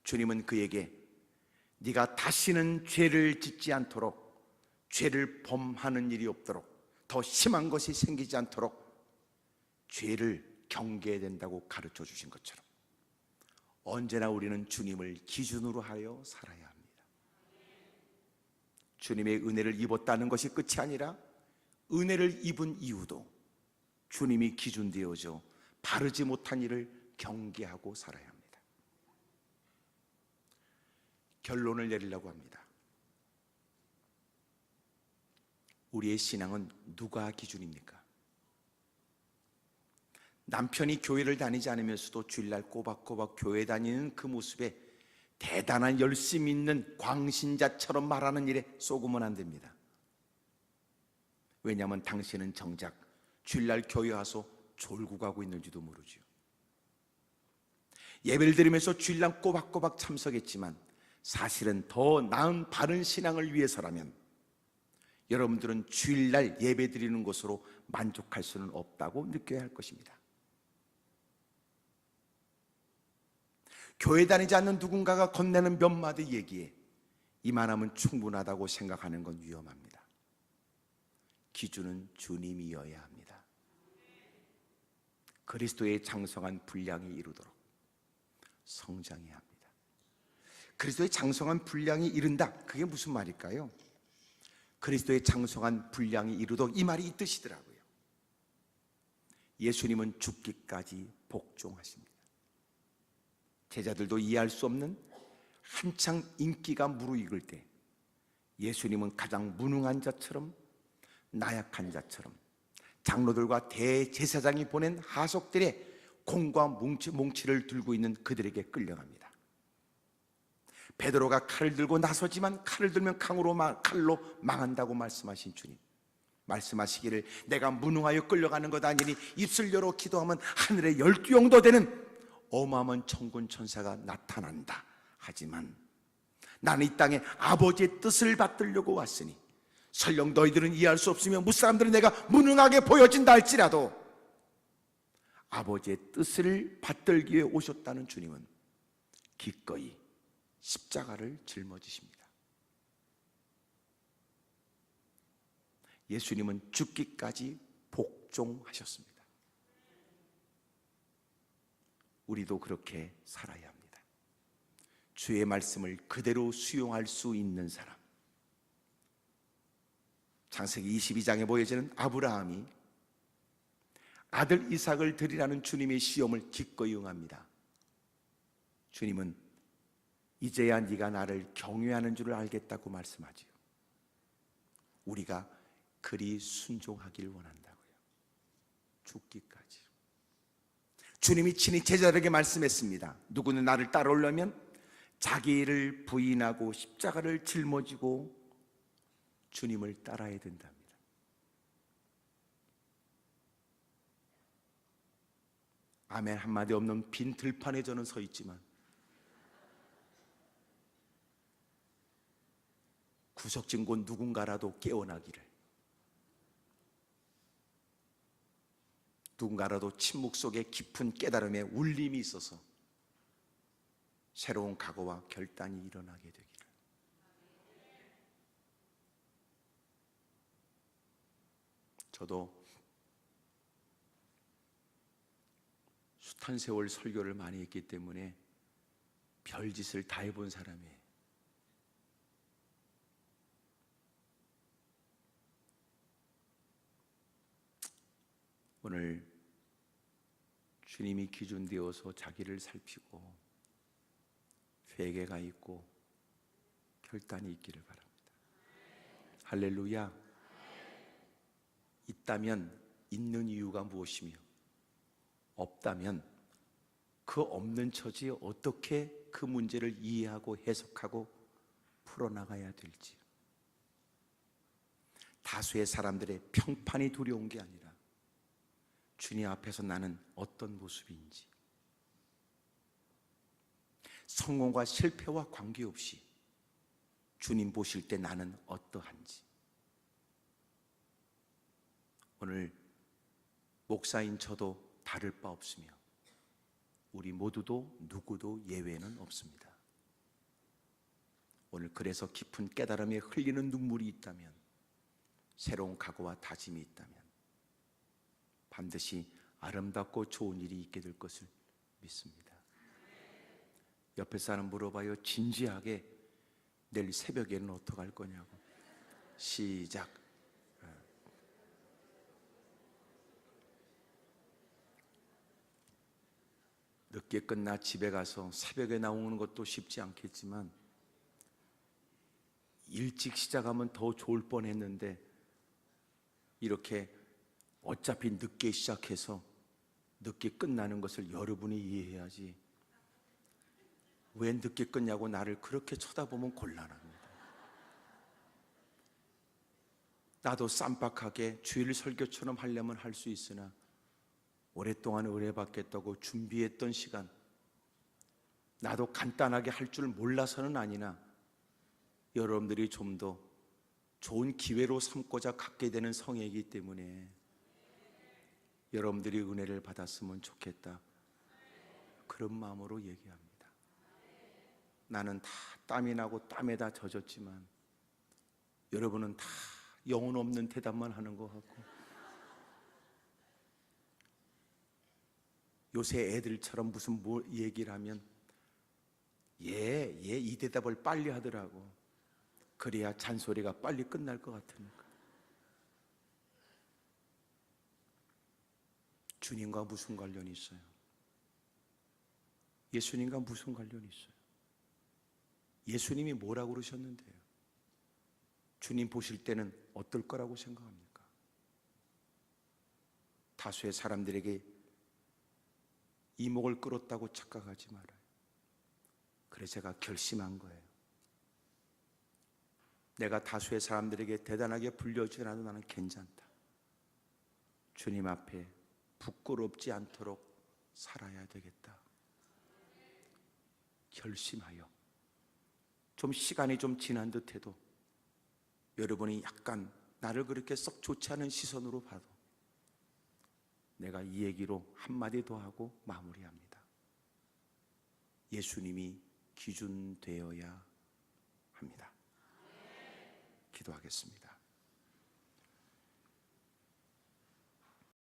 주님은 그에게 네가 다시는 죄를 짓지 않도록, 죄를 범하는 일이 없도록, 더 심한 것이 생기지 않도록 죄를 경계해야 된다고 가르쳐 주신 것처럼 언제나 우리는 주님을 기준으로 하여 살아야 합니다. 주님의 은혜를 입었다는 것이 끝이 아니라 은혜를 입은 이유도 주님이 기준 되어져 바르지 못한 일을 경계하고 살아야 합니다. 결론을 내리려고 합니다. 우리의 신앙은 누가 기준입니까? 남편이 교회를 다니지 않으면서도 주일날 꼬박꼬박 교회 다니는 그 모습에 대단한 열심이 있는 광신자처럼 말하는 일에 속으면 안 됩니다. 왜냐하면 당신은 정작 주일날 교회 와서 졸고 가고 있는지도 모르죠. 예배를 드리면서 주일날 꼬박꼬박 참석했지만 사실은 더 나은 바른 신앙을 위해서라면 여러분들은 주일날 예배 드리는 것으로 만족할 수는 없다고 느껴야 할 것입니다. 교회 다니지 않는 누군가가 건네는 몇 마디 얘기에 이만하면 충분하다고 생각하는 건 위험합니다. 기준은 주님이어야 합니다. 그리스도의 장성한 분량이 이루도록 성장해야 합니다. 그리스도의 장성한 분량이 이른다, 그게 무슨 말일까요? 그리스도의 장성한 분량이 이루도록 이 말이 이 뜻이더라고요. 예수님은 죽기까지 복종하십니다. 제자들도 이해할 수 없는 한창 인기가 무르익을 때 예수님은 가장 무능한 자처럼, 나약한 자처럼 장로들과 대제사장이 보낸 하속들의 공과 몽치를 들고 있는 그들에게 끌려갑니다. 베드로가 칼을 들고 나서지만 칼을 들면 칼로 망한다고 말씀하신 주님, 말씀하시기를 내가 무능하여 끌려가는 것 아니니 입술 열어 기도하면 하늘에 12영도 되는 어마어마한 천군 천사가 나타난다. 하지만 나는 이 땅에 아버지의 뜻을 받들려고 왔으니 설령 너희들은 이해할 수 없으며 무사람들은 내가 무능하게 보여진다 할지라도 아버지의 뜻을 받들기 위해 오셨다는 주님은 기꺼이 십자가를 짊어지십니다. 예수님은 죽기까지 복종하셨습니다. 우리도 그렇게 살아야 합니다. 주의 말씀을 그대로 수용할 수 있는 사람. 창세기 22장에 보여지는 아브라함이 아들 이삭을 드리라는 주님의 시험을 기꺼이 응합니다. 주님은 이제야 네가 나를 경외하는 줄을 알겠다고 말씀하지요. 우리가 그리 순종하길 원한다고요. 죽기까지. 주님이 친히 제자들에게 말씀했습니다. 누구는 나를 따라오려면 자기를 부인하고 십자가를 짊어지고 주님을 따라야 된답니다. 아멘 한마디 없는 빈 들판에 저는 서 있지만 구석진 곳 누군가라도 깨어나기를, 누군가라도 침묵 속에 깊은 깨달음의 울림이 있어서 새로운 각오와 결단이 일어나게 되기를. 저도 숱한 세월 설교를 많이 했기 때문에 별짓을 다 해본 사람이에요. 오늘 주님이 기준되어서 자기를 살피고 회개가 있고 결단이 있기를 바랍니다. 할렐루야. 있다면 있는 이유가 무엇이며 없다면 그 없는 처지에 어떻게 그 문제를 이해하고 해석하고 풀어나가야 될지. 다수의 사람들의 평판이 두려운 게 아니라 주님 앞에서 나는 어떤 모습인지, 성공과 실패와 관계없이 주님 보실 때 나는 어떠한지. 오늘 목사인 저도 다를 바 없으며 우리 모두도 누구도 예외는 없습니다. 오늘 그래서 깊은 깨달음에 흘리는 눈물이 있다면, 새로운 각오와 다짐이 있다면 반드시 아름답고 좋은 일이 있게 될 것을 믿습니다. 옆에 사람 물어봐요. 진지하게 내일 새벽에는 어떡할 거냐고. 시작. 늦게 끝나 집에 가서 새벽에 나오는 것도 쉽지 않겠지만 일찍 시작하면 더 좋을 뻔했는데 이렇게 어차피 늦게 시작해서 늦게 끝나는 것을 여러분이 이해해야지. 왜 늦게 끝냐고 나를 그렇게 쳐다보면 곤란합니다. 나도 쌈박하게 주일 설교처럼 하려면 할 수 있으나 오랫동안 의뢰받겠다고 준비했던 시간, 나도 간단하게 할 줄 몰라서는 아니나 여러분들이 좀 더 좋은 기회로 삼고자 갖게 되는 성회이기 때문에 여러분들이 은혜를 받았으면 좋겠다, 그런 마음으로 얘기합니다. 나는 다 땀이 나고 땀에 다 젖었지만 여러분은 다 영혼 없는 대답만 하는 것 같고, 요새 애들처럼 무슨 얘기를 하면 얘 이 대답을 빨리 하더라고. 그래야 잔소리가 빨리 끝날 것 같으니까. 주님과 무슨 관련이 있어요? 예수님과 무슨 관련이 있어요? 예수님이 뭐라고 그러셨는데요? 주님 보실 때는 어떨 거라고 생각합니까? 다수의 사람들에게 이목을 끌었다고 착각하지 말아요. 그래서 제가 결심한 거예요. 내가 다수의 사람들에게 대단하게 불려주지 않아도 나는 괜찮다. 주님 앞에 부끄럽지 않도록 살아야 되겠다. 결심하여 좀 시간이 좀 지난 듯해도 여러분이 약간 나를 그렇게 썩 좋지 않은 시선으로 봐도 내가 이 얘기로 한마디 더 하고 마무리합니다. 예수님이 기준 되어야 합니다. 기도하겠습니다.